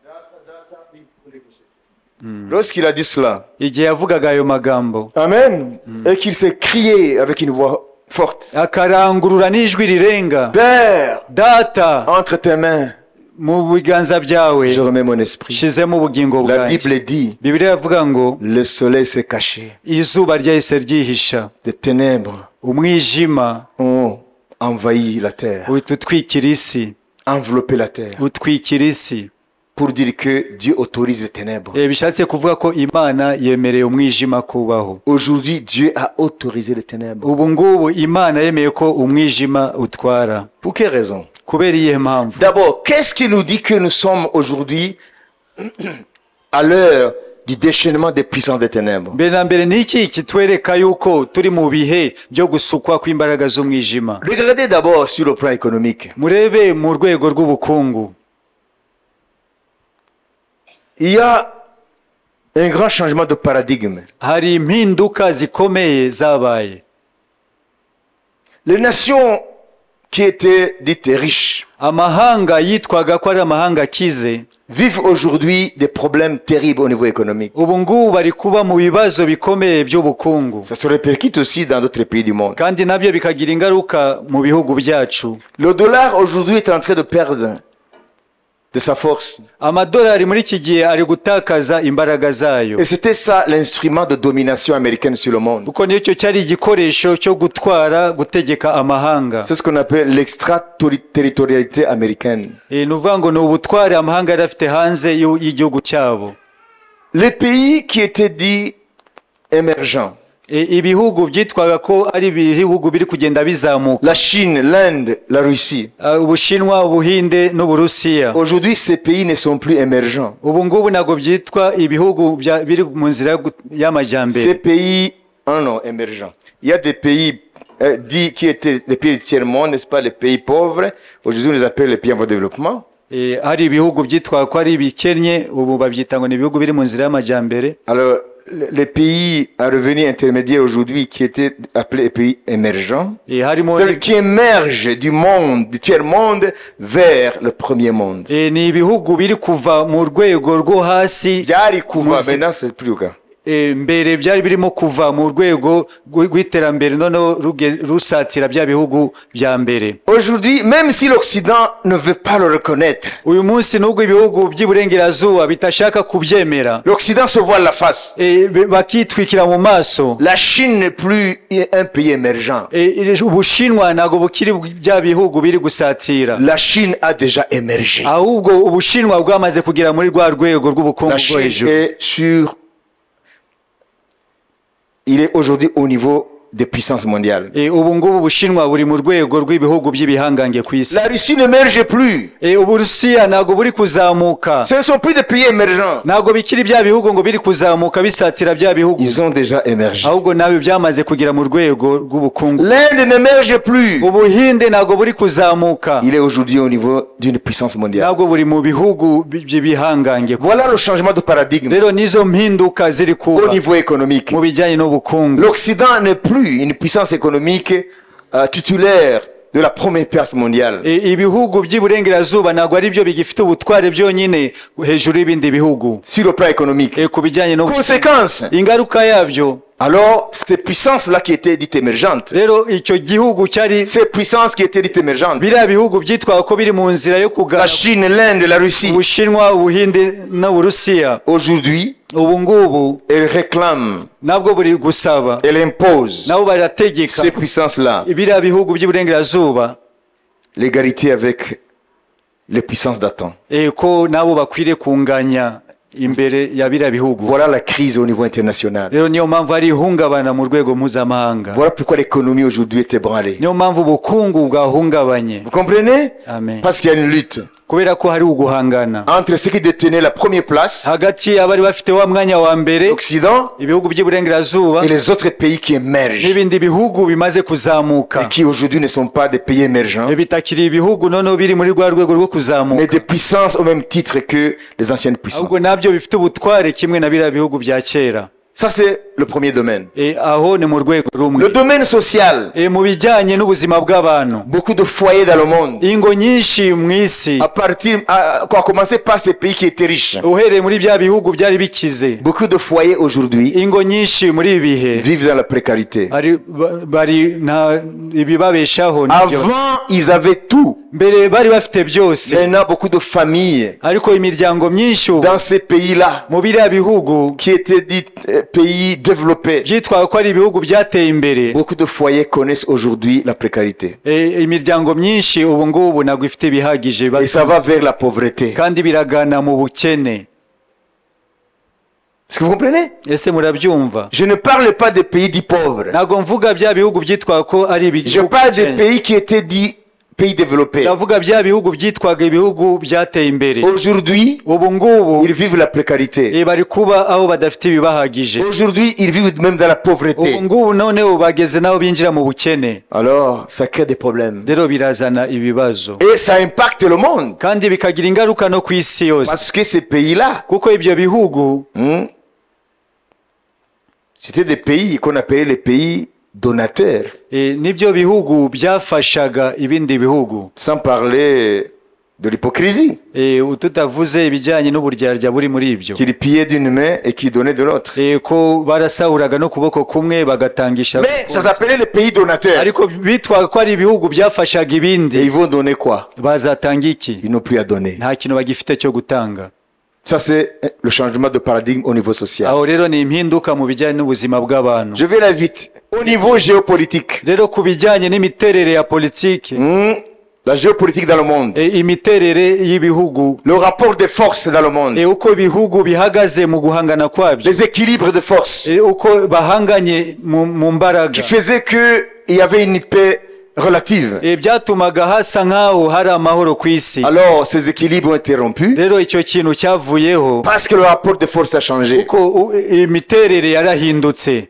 lorsqu'il a dit cela, Igihe yavugaga ayo magambo, Amen, et qu'il s'est crié avec une voix forte, akarangurura n'ijwi rirenga, Père, Data, entre tes mains, mu biganza byawe je remets mon esprit. shizemo ubugingo La bwanjye. Bible dit, Bibiliya yavuga ngo le soleil s'est caché, izuba ryahise ryihisha, des ténèbres umwijima ont envahi la terre, uhita utwikira isi, enveloppé la terre, utwikira isi. pour dire que Dieu autorise les ténèbres. Bishatse kuvuga ko Imana yemereye umwijima kubaho. Aujourd'hui, Dieu a autorisé les ténèbres. Ubu ngubu Imana yemeye ko umwijima utwara. Pour quelle raison? Kubera iyihe mpamvu? D'abord, qu'est-ce qui nous dit que nous sommes aujourd'hui à l'heure du déchaînement des puissances des ténèbres? Mbere na mbere ni iki kitwereka yuko turi mu bihe byo gusukwa kw'imbaraga z'umwijima? Regardez d'abord sur le plan économique. Murebe mu rwego rw'ubukungu. Il y a un grand changement de paradigme. Hari impinduka zikomeye zabaye. Les nations qui étaient dites riches Amahanga yitwaga ko ari amahanga akize, vivent aujourd'hui des problèmes terribles au niveau économique. ubu ngubu bari kuba mu bibazo bikomeye by'ubukungu, Ça se répercute aussi dans d'autres pays du monde. kandi nabyo bikagira ingaruka mu bihugu byacu. Le dollar aujourd'hui est en train de perdre de sa force. Amadolari muri iki gihe ari gutakaza imbaraga zayo, Et c'était ça l'instrument de domination américaine sur le monde. kuko nicyo cyari igikoresho cyo gutegeka amahanga. C'est ce qu'on appelle l'extraterritorialité américaine. Ni ukuvuga ngo ni ubutware amahanga yari afite hanze y'igihugu cyabo. Les pays qui étaient dits émergents, ibihugu byitwaga ko ari ibihugu biri kugenda bizamuka La Chine, l'Inde, la Russie. Ubushinwa, Ubuhinde n'Uburusiya. Aujourd'hui, ces pays ne sont plus émergents. Ubu ngubu ntabwo byitwa ibihugu biri mu nzira y'amajyambere. Ces pays, non, émergents. Il y a des pays dits qui étaient les pays du tiers-monde, n'est-ce pas, les pays pauvres. Aujourd'hui, on les appelle les pays en voie de développement. Hari ibihugu byitwa ko ari ibikennye, ubu babyita ngo ni ibihugu biri mu nzira y'amajyambere. Alors, les pays à revenus intermédiaires aujourd'hui qui étaient appelés les pays émergents, c'est-à-dire qui émergent du monde, du tiers-monde vers le premier monde. Ni ibihugu biri kuva mu rwego rwo hasi. Byari kuva, maintenant c'est plus le cas. Mbere byari birimo kuva mu rwego rw'iterambere noneho rusatira bya bihugu bya mbere. Aujourd'hui, même si l'Occident ne veut pas le reconnaître, uyu munsi nubwo ibihugu by'iburengerazuba bitashaka kubyemera, l'Occident se voile la face. Bakitwikira mu maso. La Chine n'est plus un pays émergent. Ubushinwa ntabwo bukiri bya bihugu biri gusatira. La Chine a déjà émergé. Ahubwo Ubushinwa bwamaze kugera muri rwa rwego rw'ubukungu bwo hejuru. Il est aujourd'hui au niveau des puissances mondiales. Ubu ngubu Ubushinwa buri mu rwego rw'ibihugu by'ibihangange ku isi. La Russie n'émerge plus. Uburusiya ntabwo buri kuzamuka. Ce ne sont plus des pays émergents. Ntabwo bikiri bya bihugu ngo biri kuzamuka bisatira bya bihugu. Ils ont déjà émergé. Ahubwo nabi byamaze kugera mu rwego rw'ubukungu. L'Inde n'émerge plus. Ubuhinde ntabwo buri kuzamuka. Il est aujourd'hui au niveau d'une puissance mondiale. Ntabwo buri mu bihugu by'ibihangange. Voilà le changement de paradigme. Rero nizo mpinduka ziri kuba au niveau économique. Mu bijyanye n'ubukungu. L'Occident n'est plus une puissance économique titulaire de la première place mondiale. Ibihugu by'iburengerazuba ntabwo ari byo bigifite ubutware byonyine hejuru y'ibindi bihugu. Sur le plan économique. Ku bijyanye no conséquence. Ingaruka yabyo. Alors, ces puissances-là qui étaient dites émergentes, ces puissances qui étaient dites émergentes, la Chine, l'Inde, la Russie, aujourd'hui, elles réclament, elles imposent ces puissances-là l'égalité avec les puissances d'antan. Voilà la crise au niveau international. Voilà pourquoi l'économie aujourd'hui est ébranlée. Vous comprenez? Amen. Parce qu'il y a une lutte entre ceux qui détenaient la première place, l'Occident, et les autres pays qui émergent et qui aujourd'hui ne sont pas des pays émergents, mais des puissances au même titre que les anciennes puissances. Ça, c'est le premier domaine. Le domaine social. Beaucoup de foyers dans le monde. À commencer par ces pays qui étaient riches. Beaucoup de foyers aujourd'hui vivent dans la précarité. Avant, ils avaient tout. Maintenant, beaucoup de familles dans ces pays-là qui étaient dites pays développés. Beaucoup de foyers connaissent aujourd'hui la précarité. Et ça va vers la pauvreté. Est-ce que vous comprenez? Je ne parle pas des pays dits pauvres. Je parle des pays qui étaient dits pays développés. Aujourd'hui, ils vivent la précarité. Aujourd'hui, ils vivent même dans la pauvreté. Alors, ça crée des problèmes. Et ça impacte le monde. Parce que ces pays-là, c'était des pays qu'on appelait les pays donateurs. Sans parler de l'hypocrisie. Qui pillaient d'une main et qui donnaient de l'autre. Mais ça s'appelait les pays donateurs. Et ils vont donner quoi? Ils n'ont plus à donner. Ça, c'est le changement de paradigme au niveau social. Je vais là vite. Au niveau géopolitique, la géopolitique dans le monde, imiterere y'ibihugu, le rapport des forces dans le monde, uko ibihugu bihagaze mu guhangana kwabyo, les équilibres de force uko bahanganye mu mbaraga, qui faisaient qu'il y avait une paix relative. byatumaga hasa nk'aho hari amahoro ku isi. Alors ces équilibres ont été rompus rero icyo kintu cyavuyeho parce que le rapport de force a changé. kuko imiterere yarahindutse.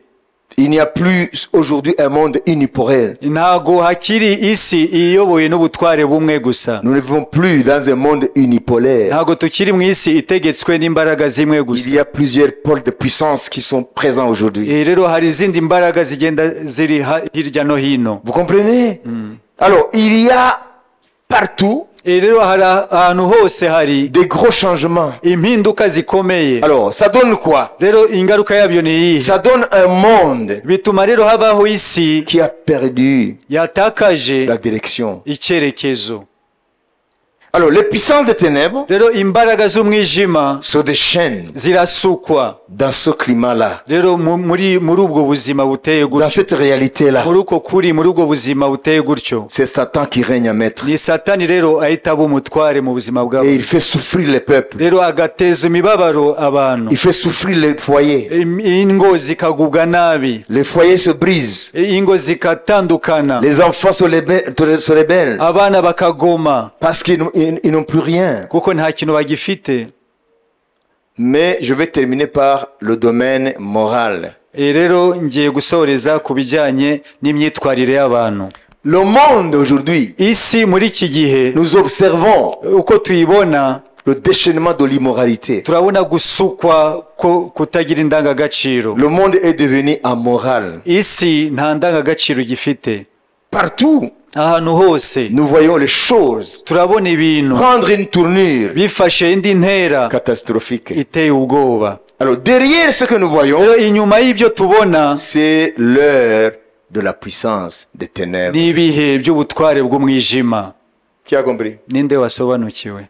Il n'y a plus aujourd'hui un monde unipolaire. ntago hakiri isi iyoboye n'ubutware bumwe gusa. Nous ne vivons plus dans un monde unipolaire. ntago tukiri mu isi itegetswe n'imbaraga zimwe gusa. Il y a plusieurs pôles de puissance qui sont présents aujourd'hui. rero hari izindi mbaraga zigenda ziri hirya no hino. Vous comprenez? Alors, il y a partout rero hari ahantu hose hari des gros changements. impinduka zikomeye. Alors, ça donne quoi? rero ingaruka yabyo ni iyi. Ça donne un monde bituma rero habaho isi qui a perdu yatakaje la direction. icyerekezo. Alors, les puissances des ténèbres rero imbaraga z'umwijima se déchaînent zirasukwa dans ce climat-là, rero muri ubwo buzima buteye dans gutyo, cette réalité-là. muri uko kuri muri ubwo buzima buteye gutyo, C'est Satan qui règne à maître. ni satani rero ahita aba umutware mu buzima Et bwabo. il fait souffrir les peuples. rero agateza imibabaro abantu, Il fait souffrir les foyers. ingo zikagubwa nabi, Les foyers se brisent. ingo zikatandukana, Les enfants se rebellent abana bakagoma parce qu'ils n'ont plus rien. kuko nta kintu bagifite. Mais je vais terminer par le domaine moral. rero ngiye gusoreza ku bijyanye n'imyitwarire y'abantu. Le monde aujourd'hui, isi muri iki gihe nous observons uko tuyibona, le déchaînement de l'immoralité. turabona gusukwa ko kutagira indangagaciro. Le monde est devenu amoral. isi nta ndangagaciro gifite. Partout, ahantu hose nous voyons les choses turabona ibintu prendre une tournure bifashe indi ntera catastrophique. iteye ubwoba. Alors, derrière ce que nous voyons, rero inyuma y'ibyo tubona c'est l'heure de la puissance des ténèbres. ni ibihe by'ubutware bw'umwijima. Qui a compris? ninde wasobanukiwe?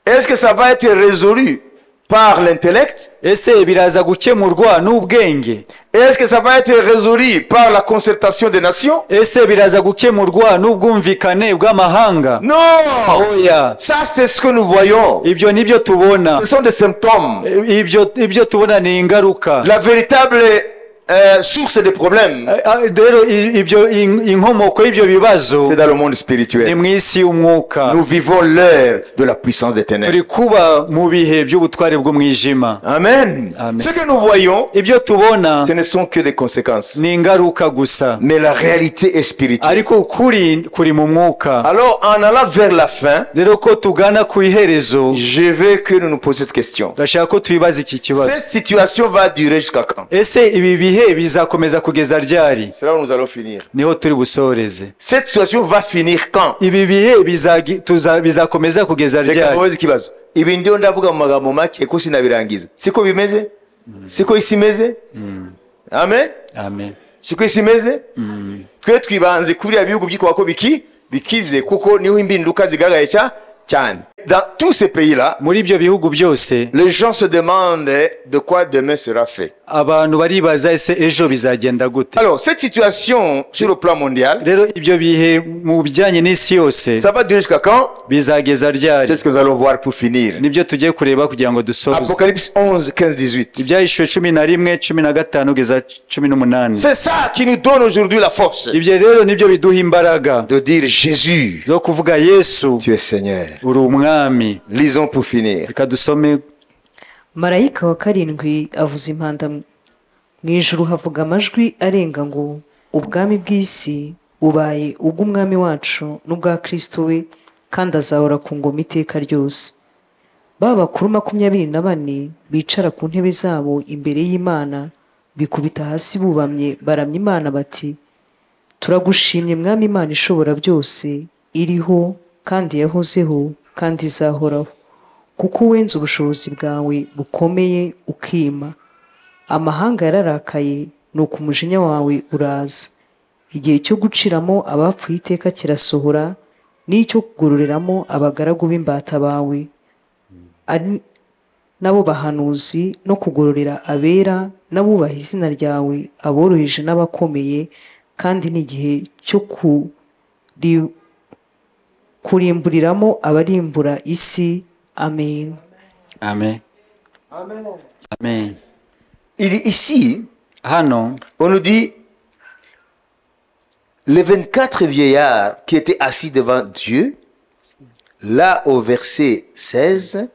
Est-ce que ça va être résolu par l'intellect? ese biraza gukemurwa n'ubwenge? Est-ce que ça va être résolu par la concertation des nations? ese biraza gukemurwa n'ubwumvikane bw'amahanga? Non! oya, Ça, c'est ce que nous voyons. ibyo nibyo tubona. Ce sont des symptômes. ibyo tubona ni ingaruka. La véritable source des problèmes, rero ibyo inkomoko y'ibyo bibazo c'est dans le monde ni spirituel. mu isi y'umwuka. Nous vivons l'heure de la puissance des ténèbres. turi kuba mu bihe by'ubutware bw'umwijima. Amen. Amen. Ce que nous voyons, ibyo tubona ce ne sont que des conséquences. ni ingaruka gusa, Mais la réalité est spirituelle. ariko ukuri kuri mu mwuka. Alors, en allant vers la fin, rero ko tugana ku iherezo, je veux que nous nous posions cette question. ndashaka ko twibaza iki kibazo. Cette situation va durer jusqu'à quand? ese ibi bihe bizakomeza kugeza ryari? C'est là où nous allons finir. niho turi busoreze. Cette situation va finir quand? ibi bihe bizakomeza kugeza Reka ryari? mubaze ikibazo. Ibi ndio ndavuga mu magambo make ko sinabirangiza. Siko bimeze? Siko isi imeze? Amen. amen. Siko isi imeze? Twe twibanze kuri bihugu byitwa ko bikize kuko niho impinduka zigaragaye cyane. Dans tous ces pays-là, muri ibyo bihugu byose les gens se demandent de quoi demain sera fait. abantu baribaza ese ejo bizagenda gute? Alors, cette situation sur le plan mondial, rero ibyo bihe mu bijyanye n'isi yose ça va durer jusqu'à quand? bizageza ryari? C'est ce que nous allons voir pour finir. nibyo tugiye kureba kugira ngo dusoze. Apocalypse 11, 15, 18. ibyahishuwe 11, 15 kugeza 18. C'est ça qui nous donne aujourd'hui la force ibyo rero nibyo biduha imbaraga de dire Jésus, zo kuvuga Yesu tu es Seigneur. uri umwami. Lisons pour finir. reka dusome. marayika wa karindwi avuza impanda mu ijuru, havuga amajwi arenga ngo ubwami bw'isi bubaye ubw'umwami wacu n'ubwa Kristo we, kandi azahora ku ngoma iteka ryose. ba bakuru 24 bicara ku ntebe zabo imbere y'Imana bikubita hasi bubamye baramya Imana bati, turagushimye mwami Imana ishobora byose, iriho kandi yahozeho kandi izahoraho, kuko wenze ubushobozi bwawe bukomeye ukima. amahanga yararakaye, nuko umujinya wawe uraza. igihe cyo guciramo abapfuye iteka kirasohora, n'icyo kugororeramo abagaragu b'imbata bawe ari nabo bahanuzi, no kugororera abera n'abubaha izina ryawe, aboroheje n'abakomeye, kandi n'igihe cyo kurimburiramo abarimbura isi. Amen. amen amen. Ici, Hano on nous dit les 24 vieillards qui étaient assis devant Dieu, là au verset 16,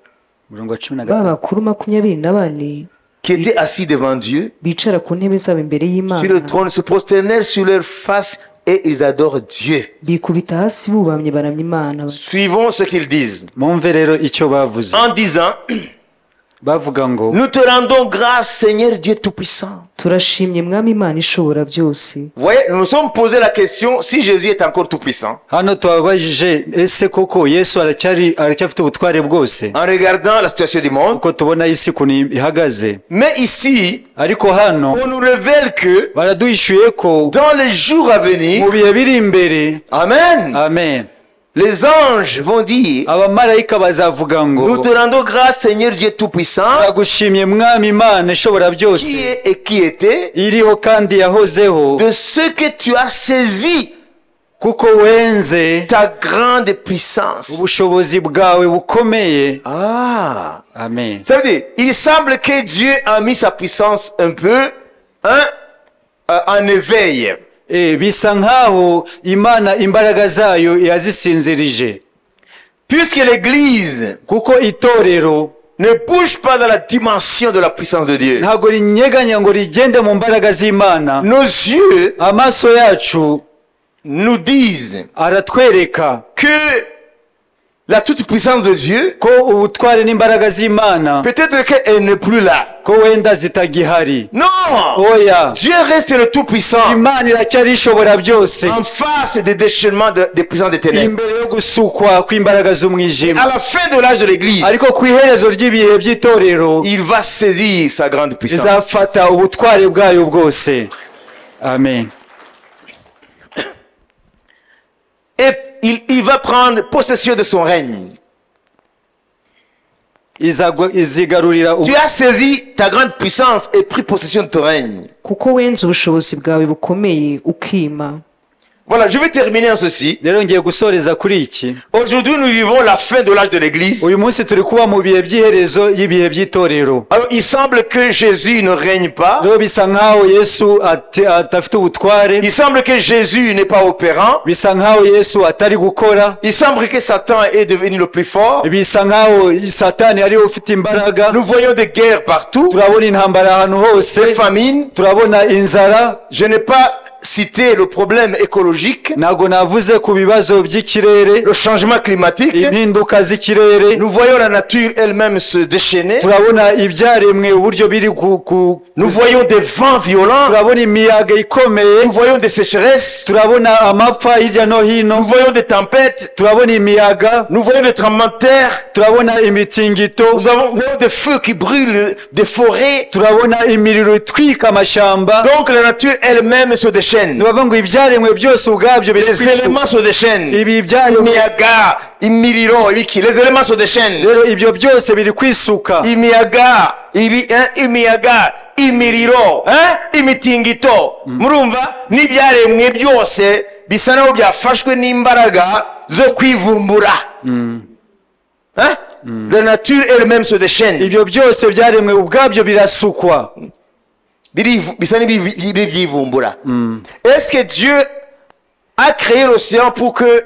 umurongo wa 15 ba bakuru 24 qui étaient assis devant Dieu, bicara ku ntebe zabo imbere sur y'Imana, le trône, se prosternèrent sur leur face et ils adorent Dieu. bikubita hasi bubamye baramya Imana. Suivons ce qu'ils disent. mwumve rero icyo bavuze En disant, bavuga ngo nous te rendons grâce, Seigneur Dieu Tout-Puissant. Turashimye Mwami Imana ishobora byose. Vous voyez, nous nous sommes posé la question si Jésus est encore Tout-Puissant. hano twabajije ese koko Yesu aracyafite ubutware bwose En regardant la situation du monde. uko tubona isi ukuntu ihagaze. Mais ici, ariko hano on nous révèle que baraduhishuye ko dans les jours à venir, mu bihe biri imbere, Amen, amen, les anges vont dire, abamarayika bazavuga nous ngo te rendons grâce, Seigneur Dieu Tout-Puissant, turagushimye mwami Imana ishobora qui byose, est et qui était, iriho kandi yahozeho, de ce que tu as saisi kuko wenze ta grande puissance. ubushobozi bwawe bukomeye. Ah, Amen. ça veut dire, il semble que Dieu a mis sa puissance un peu en éveil. Bisa nkaho Imana imbaraga zayo yazisinzirije, Puisque l'Église kuko itorero ne bouge pas dans la dimension de la puissance de Dieu. ntabwo rinyeganya ngo rigende mu mbaraga z'Imana. Nos yeux Amaso yacu nous disent aratwereka que la toute-puissance de Dieu, ko ubutware n'imbaraga z'Imana peut-être qu'elle n'est plus là. ko wenda zitagihari. Non! Oya, Dieu reste le tout-puissant Imana iracyari ishobora byose, en face des déchaînements des puissances des ténèbres. imbere yo gusukwa kw'imbaraga z'umwijima. À la fin de l'âge de l'Église, Ariko ku iherezo ry'ibihe by'itorero il va saisir sa grande puissance. izafata ubutware bwayo bwose. Amen. Et il va prendre possession de son règne. Izigarurira Tu as saisi ta grande puissance et pris possession de ton règne. kuko wenze ubushobozi bwawe bukomeye ukima. Voilà, je vais terminer en ceci. rero ngiye gusoreza kuri iki. Aujourd'hui, nous vivons la fin de l'âge de l'Église. Uyu munsi turi kuba mu bihe by'iherezo y'ibihe by'itorero. Alors, il semble que Jésus ne règne pas. Rero bisa nkaho Yesu atafite ubutware, Il semble que Jésus n'est pas opérant. bisa nkaho Yesu atari gukora, Il semble que Satan est devenu le plus fort. bisa nkaho Satani ariwe ufite imbaraga. Nous voyons des guerres partout, Turabona intambara ahantu des hose, famines. turabona inzara. Je n'ai pas cité le problème écologique, Ntabwo navuze ku bibazo by'ikirere, le changement climatique. impinduka z'ikirere. Nous voyons la nature elle-même se déchaîner. Turabona ibyaremwe uburyo biri Nous voyons des vents violents. turabona imiyaga ikomeye, Nous voyons des sécheresses. turabona amapfa hirya no hino, Nous voyons des tempêtes. turabona imiyaga, Nous voyons des tremblements de terre. turabona imitingito, Nous voyons des feux qui brûlent des forêts. turabona imiriro itwika amashyamba. Donc la nature elle-même se déchaîne. Nibavuga ngo ibyaremwe byose ubwabyo biri Les kwisuka. éléments se déchaînent. Ibi byaremwe Imiyaga, imiriro, ibiki. Les éléments se déchaînent. rero ibyo byose biri kwisuka. Imiyaga, imiyaga, imiriro, imitingito. Murumva n'ibyaremwe byose bisa naho byafashwe n'imbaraga zo kwivumbura. La nature elle-même se déchaîne. Ibyo byose byaremwe ubwabyo birasukwa. Bisa n'ibyivumbura. Est-ce que Dieu a créé l'océan pour que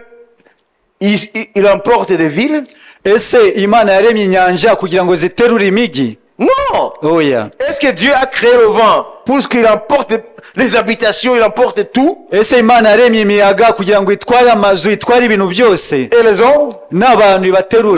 il emporte des villes? Ese Imana yaremye inyanja kugira ngo ziterure imijyi? Non. Oya. Est-ce que Dieu a créé le vent pour qu'il emporte les habitations, il emporte tout? Ese Imana yaremye imiyaga kugira ngo itware amazu, itware ibintu byose Et les hommes? n'abantu ibaterure?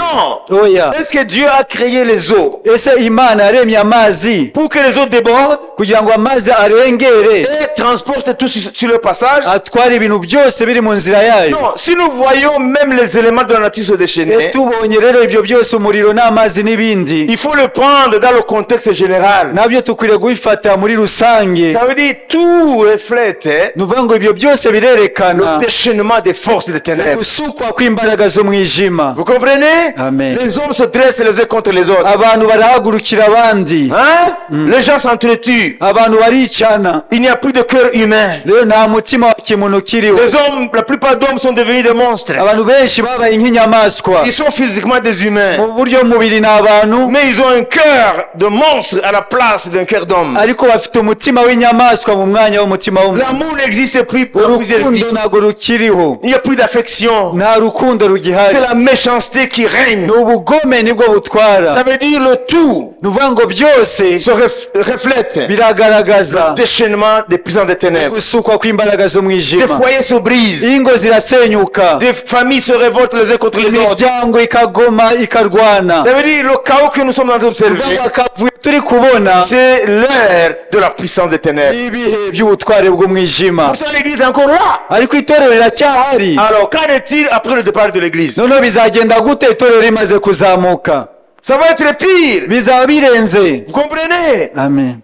Non. Oya. Est-ce que Dieu a créé les eaux Ese Imana yaremye amazi pour que les eaux débordent kugira ngo amazi arengere, et transportent tout sur le passage? atware ibintu byose biri mu nzira yayo? Non. Si nous voyons même les éléments de la nature se déchaîner, Tubonye rero ibyo byose, umuriro n'amazi n'ibindi, il faut le prendre dans le contexte général. nabyo tukwiriye kubifata muri rusange. rusange. Ça veut dire tout reflète Ni ukuvuga ngo ibyo byose birerekana le déchaînement des forces des ténèbres. gusukwa kw'imbaraga z'umwijima. Vous comprenez? Amen. Les hommes se dressent les uns contre les autres. Abantu barahagurukira abandi, Hein? Les gens s'entretuent. abantu baricana, Il n'y a plus de cœur humain. rero nta mutima wa kimuntu ukiriho. Les hommes, la plupart d'hommes sont devenus des monstres. Abantu benshi babaye nk'inyamaswa, Ils sont physiquement des humains. mu buryo mubiri ni abantu, Mais ils ont un cœur de monstre à la place d'un cœur d'homme. ariko bafite umutima w'inyamaswa mu mwanya w'umutima w'umuntu. L'amour n'existe plus pour plusieurs vies. Urukundo ntabwo rukiriho, Il n'y a plus d'affection. nta rukundo rugihari, C'est la méchanceté qui règne. ni ubugome nibwo Ça butwara. veut dire le tout Ni ukuvuga ngo byose se reflète biragaragaza le déchaînement des puissances des ténèbres. gusukwa kw'imbaraga Des z'umwijima. foyers se brisent. Ingo zirasenyuka, Des familles se révoltent les uns contre les autres. imiryango ikagoma ikarwana. Ça veut dire le chaos que nous sommes en train d'observer. Ukuvuga akavuyo turi kubona C'est l'ère de la puissance des ténèbres. ibihe by'ubutware bw'umwijima, Pourtant l'église est encore là. ariko itorero riracyahari. Alors qu'en est-il après le départ de l'église? noneho bizagenda gute itorero rimaze kuzamuka? Ça va être pire. Bizaba birenze. Vous comprenez? Amen.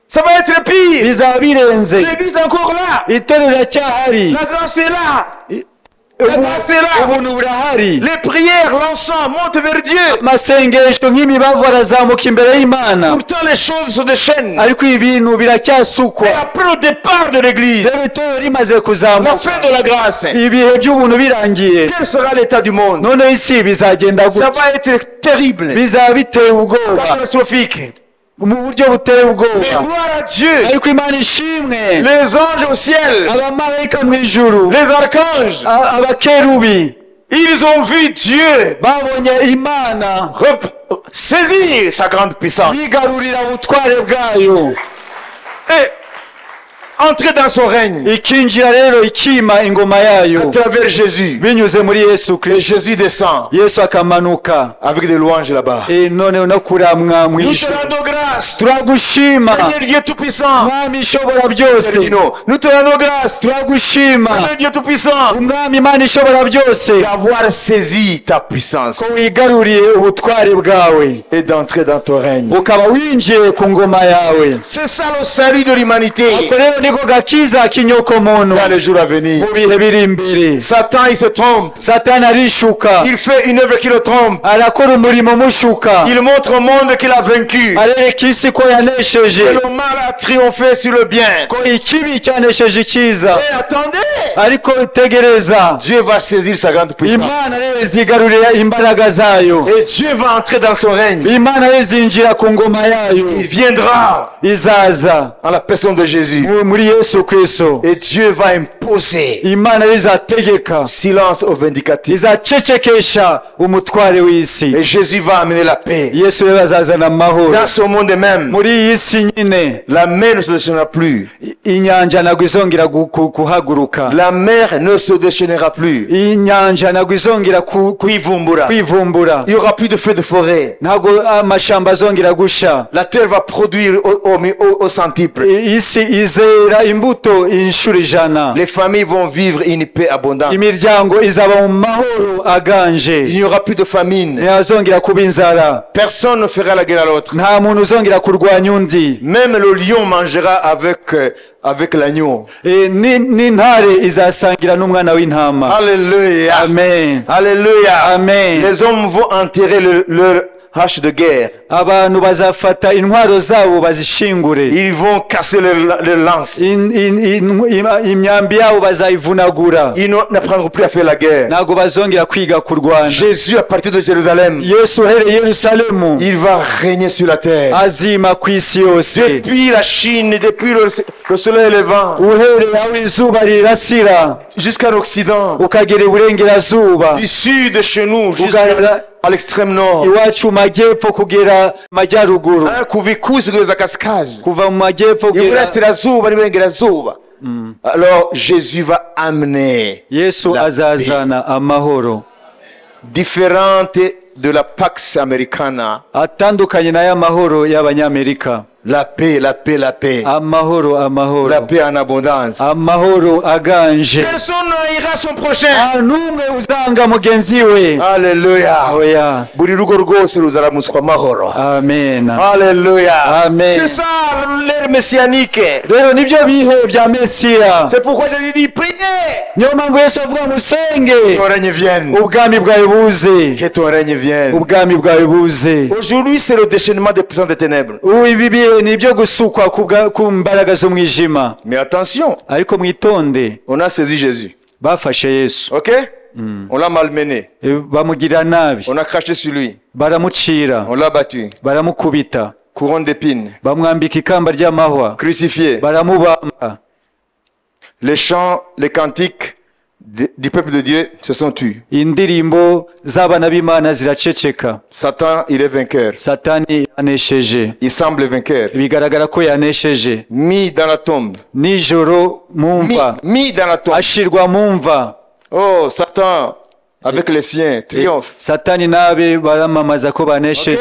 Ça va être pire. Bizaba birenze, L'église est encore là. itorero riracyahari, La grâce est là. La grâce est là. ubuntu burahari, Les prières, l'encens montent vers Dieu. amasengesho nk'imibavu arazamuka imbere y'Imana, Pourtant les choses se déchaînent. ariko ibintu biracyasukwa. Et après le départ de l'église, rero itorero rimaze la kuzamuka, fin de la grâce, ibihe by'ubuntu birangiye, quel sera l'état du monde? noneho isi bizagenda Ça gutya, va être terrible, bizaba biteye ubwoba, catastrophique. mu buryo buteye Mais ubwoba. gloire à Dieu. ariko Imana ishimwe, Les anges au ciel, abamarayika mu ijuru, les archanges, abakerubi ils ont vu Dieu babonye Imana saisir sa grande puissance yigarurira ubutware bwayo, et entrer dans son règne ikinjira rero ikima ingoma à yayo travers Jésus. binyuze muri Yesu Et Kristo. Jésus descend Yesu akamanuka, avec des louanges là-bas. noneho no kuramwa mu Nous te ijuru. rendons grâce, Turagushima Seigneur Dieu Tout-Puissant. Mwami ishobora byose, Terminons. Nous te rendons grâce, turagushima Seigneur Dieu Tout-Puissant, Umwami Imana ishobora byose, d'avoir saisi ta puissance ko wigaruriye ubutware bwawe et d'entrer dans ton règne. ukaba winjiye ku ngoma yawe. C'est ça le salut de l'humanité Ako rero niko gakiza k'inyokomuntu dans les jours à venir. mu bihe biri imbere. Satan, il se trompe. Satani arishuka, Il fait une œuvre qui le trompe. arakora umurimo umushuka, Il montre au monde qu'il a vaincu. arereka isi ko yanesheje, Que le mal a triomphé sur le bien. ko ikibi cyanesheje icyiza. Et attendez, Ariko tegereza, Dieu va saisir sa grande puissance. Imana rero izigarurira imbaraga zayo, Et Dieu va entrer dans son règne. Imana rero izinjira ku ngoma yayo, Il viendra izaza en la personne de Jésus. muri Yesu Kristo. Et Dieu va imposer Imana rero izategeka, silence aux vindictifs. izacecekesha umutware w'isi. Et Jésus va amener la paix. Yesu rero azazana amahoro Dans ce monde même, muri iyi si nyine. la mer ne se déchaînera plus. Inyanja ntabwo izongera kuhaguruka, La mer ne se déchaînera plus. inyanja ntabwo izongera Kwivumbura. kwivumbura, Il n'y aura plus de feux de forêt. ntabwo amashamba azongera gusha, La terre va produire au centuple. isi izera imbuto inshuro ijana, Les familles vont vivre une paix abondante. imiryango izaba mu mahoro Il aganje, n'y aura plus de famine. ntihazongera kuba inzara, Personne ne fera la guerre à l'autre. nta muntu uzongera kurwanya undi. Même le lion mangera avec l'agneau. N'intare izasangira n'umwana w'intama. Alléluia. Amen. Alléluia. Amen. Les hommes vont enterrer leur hache de guerre. Abantu bazafata intwaro zabo bazishingure, Ils vont casser leur lance. imyambi yabo bazayivunagura, Ils n'apprendront plus à faire la guerre. ntabwo bazongera kwiga kurwana. Jésus, à partir de Jérusalem, Yesu uhereye Yerusalemu il va régner sur la terre. azima ku isi yose, Depuis la Chine, depuis le soleil levant, uhereye aho izuba rirasira jusqu'à l'Occident, ukagera iburengerazuba, du sud de chez nous, ugahera jusqu'à l'extrême nord. iwacu mu majyepfo kugera majyaruguru, Kuva ikusi kugeza kaskazi, kuva mu majyepfo kugera iburasirazuba n'iburengerazuba. Alors Jésus va amener Yesu la azazana amahoro différente de la Pax Americana. atandukanye n'aya mahoro y'Abanyamerika. La paix, la paix, la paix. amahoro amahoro La paix en abondance. amahoro aganje Personne n'ira son prochain. nta n'umwe uzanga mugenzi we Alléluia. oya Buri rugo rwose ruzaramuswa amahoro. amen Alléluia. Amen. C'est ça l'ère messianique. rero nibyo bihe bya mesiya C'est pourquoi Jésus dit priez. niyo mpamvu yesu avuga musenge Que ton règne vienne. ubwami bwawe buze Que ton règne vienne. ubwami bwawe buze Aujourd'hui, c'est le déchaînement des puissances des ténèbres. ubu ibi bihe ni ibyo gusukwa ku mbaraga z'umwijima Mais attention, ariko mwitonde on a saisi Jésus. bafashe yesu Ok? On l'a malmené. bamugirira nabi On a craché sur lui. baramucira On l'a battu. baramukubita Couronne d'épines. bamwambika ikamba ry'amahwa Crucifié. baramubamba Les chants, les cantiques du peuple de Dieu se sont tus. indirimbo z'abana b'imana ziraceceka Satan, il est vainqueur. satani yanesheje Il semble vainqueur. bigaragara ko yanesheje Mis dans la tombe. nijoro mumva Mis dans la tombe. ashirwa mumva Oh, Satan, avec les siens, triomphe. satani nabe baramamaza ko Ok? banesheje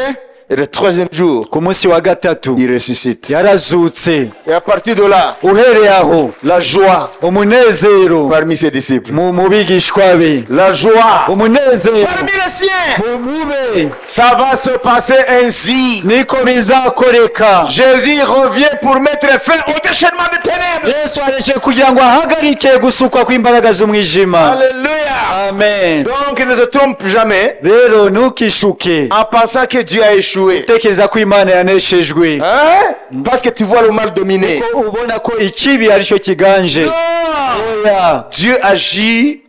Et le troisième jour, ku munsi wa gatatu il ressuscite. yarazutse Et à partir de là, uhereye aho la joie umunezero parmi ses disciples. mu bigishwa be La joie umunezero parmi les siens. mube Ça va se passer ainsi. niko bizakoreka Jésus revient pour mettre fin au déchaînement des ténèbres. yesu areje kugira ngo ahagarike gusukwa kw'imbaraga z'umwijima Alléluia. amen Donc ne te trompe jamais rero ntukishuke en pensant que Dieu a échoué. utekereza ko imana yaneshejwe Hein? Parce que tu vois le mal dominer. ko ubona ko ikibi aricyo kiganje Non. oya Dieu agit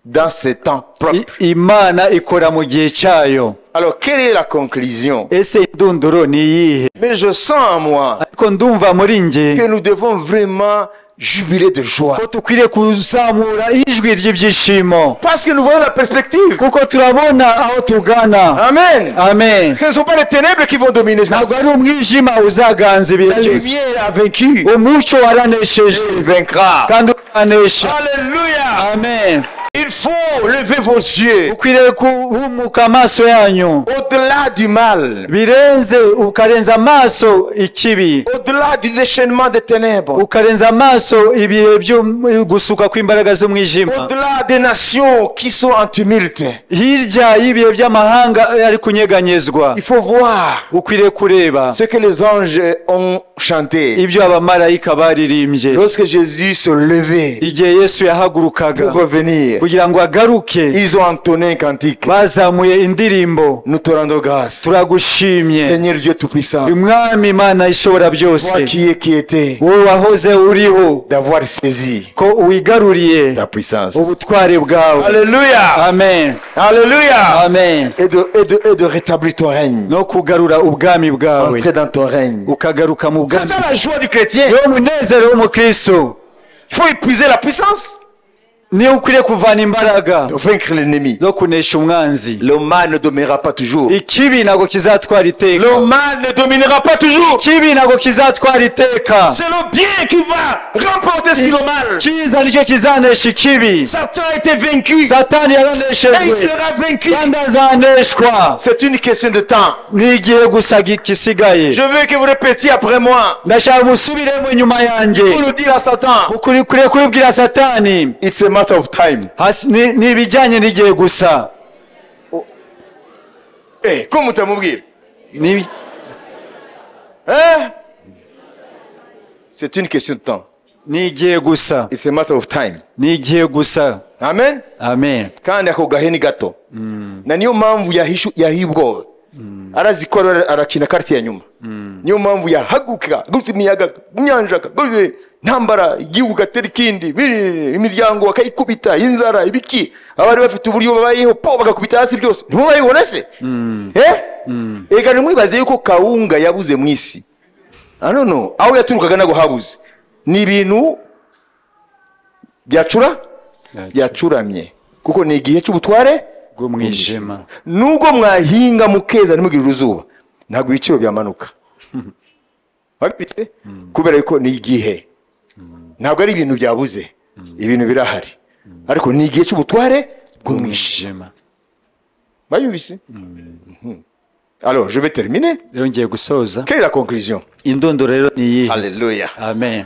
dans ses temps propres. imana ikora mu gihe cyayo Alors, quelle est la conclusion? ese indunduro ni iyihe Mais je sens en moi ariko ndumva muri nge que nous devons vraiment jubiler de joie. ko dukwiriye kuzamura ijwi ry'ibyishimo Parce que nous voyons la perspective. kuko turabona aho tugana Amen. amen Ce ne sont pas les ténèbres qui vont dominer. ntabwo ari umwijima uzaganza ibihe La byose lumière a vaincu. umucyo waranesheje Il vaincra. kandi uranesha Alléluia. amen Il faut lever vos yeux ukwiriye guhumuka amaso yanyu au-delà du mal, birenze ukarenza amaso ikibi au-delà du déchaînement des ténèbres, ukarenza amaso ibihe byo gusuka kw'imbaraga z'umwijima au-delà des nations qui sont en tumulte. hirya y'ibihe by'amahanga ari kunyeganyezwa Il faut voir ukwiriye kureba ce que les anges ont chanté ibyo abamarayika baririmbye lorsque Jésus se levait igihe yesu yahagurukaga pour revenir. kugira ngo agaruke Ils ont entonné un cantique. bazamuye indirimbo Nous te rendons grâce. turagushimye Seigneur Dieu Tout-Puissant, umwami imana ishobora byose toi qui était, wowe wahoze uriho d'avoir saisi ko wigaruriye ta puissance. ubutware bwawe Alléluia. amen Alléluia. amen Et de rétablir ton règne. no kugarura ubwami bwawe Entrer dans ton règne. ukagaruka mu C'est bwami ça la joie du chrétien. niwo munezero w'umukristo Il faut épuiser la puissance niyo ukwiriye kuvana imbaraga de vaincre l'ennemi. zo kunesha umwanzi Le mal ne dominera pas toujours. ikibi ntabwo kizatwara iteka Le mal ne dominera pas toujours. ikibi ntabwo kizatwara iteka C'est le bien qui va remporter sur le mal. cyiza nicyo kizanesha ikibi Satan a été vaincu satani et il yaraneshejwe sera vaincu. kandi azaneshwa C'est une question de temps. ni igihe gusa gisigaye Je veux que vous répétiez après moi. ndashaka musubiremo inyuma yanjye Pour le dire à Satan. ukuriye kubibwira satani It's a matter of time. ni ibijyanye n'igihe gusa Eh, comment t'as Ni- Hein? C'est une question de temps. ni igihe gusa It's a matter of time. ni igihe gusa Amen. amen Kandi ako gaheni gato. Na niyo mpamvu yahiye ubwoba. Arazi ko arakina karti ya nyuma. Niyo mpamvu yahaguruka gutse imiyaga inyanja ntambara igihugu gatera ikindi imiryango bakayikubita inzara ibiki abari bafite uburyo babayeho po bagakubita hasi byose ntimubayibona se ega nimwibaze yuko kawunga yabuze mu isi no aho yaturukaga nago habuze ni ibintu byacuramye kuko ni igihe cy'ubutware bw'umwijima nubwo mwahinga mukeza nimugire uruzuba ntabwo ibiciro byamanuka wabitse kubera yuko ni igihe ntabwo ari ibintu byabuze ibintu birahari ariko ni igihe cy'ubutware bw'umwijima bayumvise Alors, je vais terminer. rero ngiye gusoza Quelle est la conclusion? indondoro rero ni iyihe? Alléluia. Amen.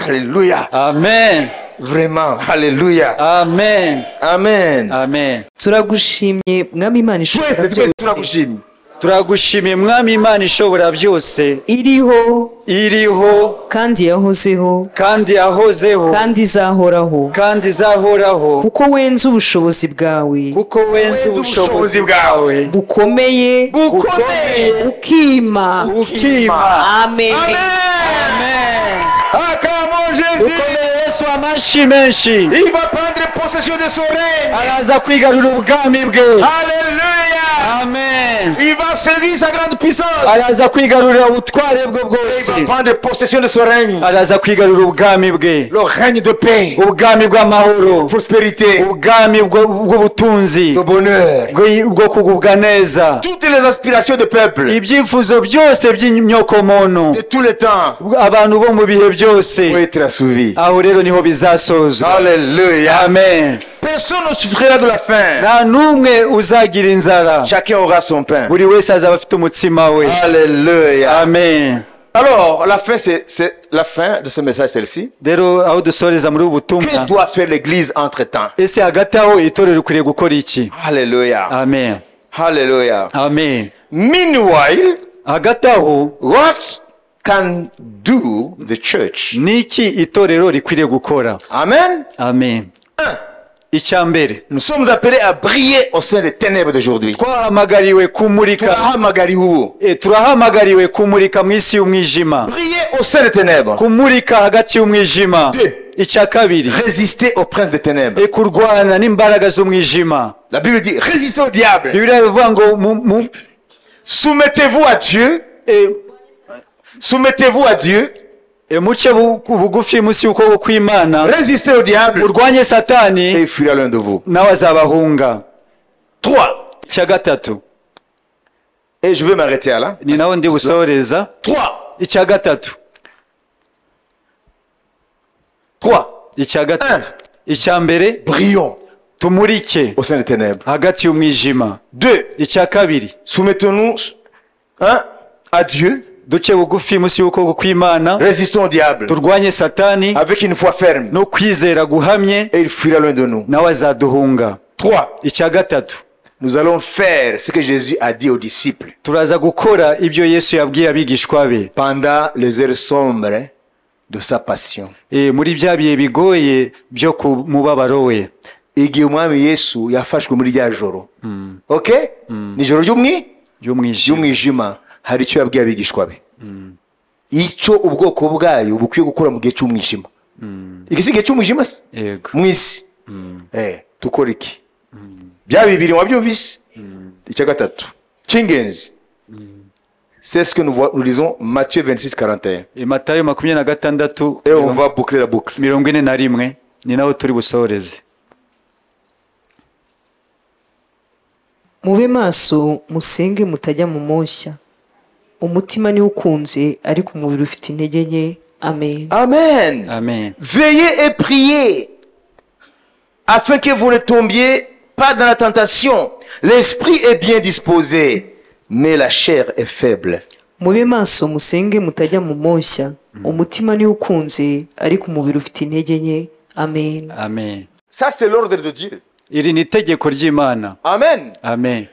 Alléluia. Amen. Vraiment. Alléluia. Amen. Amen. Amen. turagushimye mwami imana ishobora Twese byose tunakushimye. turagushimiye mwami imana ishobora byose iriho iriho kandi yahozeho kandi yahozeho kandi izahoraho kandi izahoraho kuko wenze ubushobozi bwawe kuko wenze ubushobozi bwawe bukomeye bukomeye ukima ukima. amen Amen. Acclamons Jésus. Dukomere Yesu amashyi menshi. Il va prendre possession de son règne. araza kwigarura ubwami bwe. Alléluia. Amen. Il va saisir sa grande puissance. araza kwigarurira ubutware bwe Il bwose. va prendre possession de son règne. araza kwigarura ubwami bwe, Le règne de paix, ubwami bw'amahoro, prospérité, ubwami bw'ubutunzi, de bonheur. bwo kugubwa neza, Toutes les aspirations du peuple ibyifuzo byose by'inyokomuntu de tous les temps abantu bo mu bihe byose. vont être assouvis. aho rero niho bizasozwa. Alléluia. Amen. Personne ne souffrira de la faim. nta n'umwe uzagira inzara, Chacun aura son pain. buri wese azaba afite umutsima we. Alléluia. Amen. Alors, la fin, c'est la fin de ce message, celle-ci. rero aho dusoreza muri ubu Que butumwa, doit faire l'Église entre-temps? ese hagati aho itorero rikwiriye gukora iki? Alléluia. Amen. Alléluia. Amen. Meanwhile, hagati aho what can do the church? niki itorero rikwiriye gukora? Amen. Amen. icya mbere, Nous sommes appelés à briller au sein des ténèbres d'aujourd'hui. twahamagariwe kumurika, turahamagariwe kumurika mu isi y'umwijima, Briller au sein des ténèbres. kumurika hagati y'umwijima. icya kabiri, Résister au prince des ténèbres. kurwana n'imbaraga z'umwijima. La Bible dit résistez au diable. bibiliya bivuga ngo Soumettez-vous à Dieu. Soumettez-vous à Dieu. muce bugufi munsi y'ukuboko kw'Imana, Résistez au diable. urwanye Et satani, il fuira l'un de vous. nawe azabahunga. 3. icya gatatu, Et je vais m'arrêter là. ni naho ndi busoreza. 3. icya gatatu, 3. icya gatatu, icya mbere, Brillons tumurike au sein des ténèbres. hagati y'umwijima. 2. icya kabiri, Soumettons-nous à Dieu. duce bugufi munsi y'ukuboko kw'Imana, Résistons au diable turwanye satani avec une foi ferme. no kwizera guhamye, Et il fuira l'un de nous. nawe azaduhunga. 3. icya gatatu, Nous allons faire ce que Jésus a dit aux disciples turaza gukora ibyo Yesu yabwiye abigishwa be pendant les heures sombres de sa passion. muri bya bihe bigoye byo ku mubabaro we. Igihe umwami Yesu yafashwe muri rya joro. Okay? Ni joro y'umwijima. ry'umwijima. Hari icyo yabwiye abigishwa be. Icyo ubwoko bwayo bukwiye gukora mu gihe cy'umwijima. Iki si igihe cy'umwijima se? Yego. Mu isi. Tukora iki? Bya bibiri wabyumvise? Icya gatatu cy'ingenzi. C'est ce que nous lisons Matthieu 26:41. Matayo 26, Et on va boucler la boucle. 41, ni naho turi busoreze. mube maso musenge mutajya mu moshya umutima niwo ukunze ariko umubiri ufite intege nke. Amen. Amen. Amen. Veillez et priez afin que vous ne tombiez pas dans la tentation. L'esprit est bien disposé, mais la chair est faible. mube maso musenge mutajya mu moshya umutima niwo ukunze ariko umubiri ufite intege nke. Amen. Amen. Ça, c'est l'ordre de Dieu. Iri ni itegeko ry'Imana. Amen. Amen.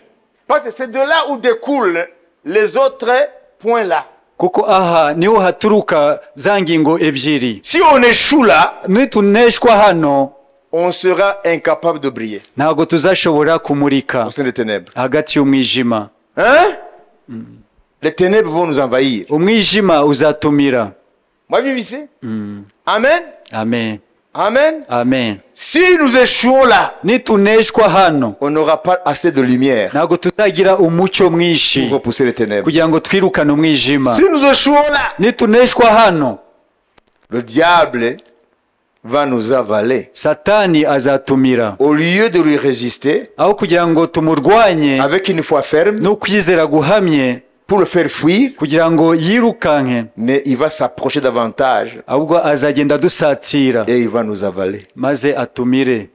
Parce que c'est de là où découlent les autres points là. kuko aha niho haturuka za ngingo ebyiri. Si on échoue là, nituneshwa hano, on sera incapable de briller ntabwo tuzashobora kumurika au sein des ténèbres. hagati y'umwijima. Hein? Les ténèbres vont nous envahir. umwijima uzatumira. Moi, vive ici. Amen. Amen. Amen. Amen. Si nous échouons là, nituneshwa hano, on n'aura pas assez de lumière ntabwo tuzagira umucyo mwinshi pour repousser les ténèbres. kugira ngo twirukane umwijima. Si nous échouons là, nituneshwa hano, le diable va nous avaler. satani azatumira. Au lieu de lui résister aho kugira ngo tumurwanye avec une foi ferme no kwizera guhamye pour le faire fuir, kugira ngo yirukanke, mais il va s'approcher davantage ahubwo azagenda dusatira et il va nous avaler. maze atumire.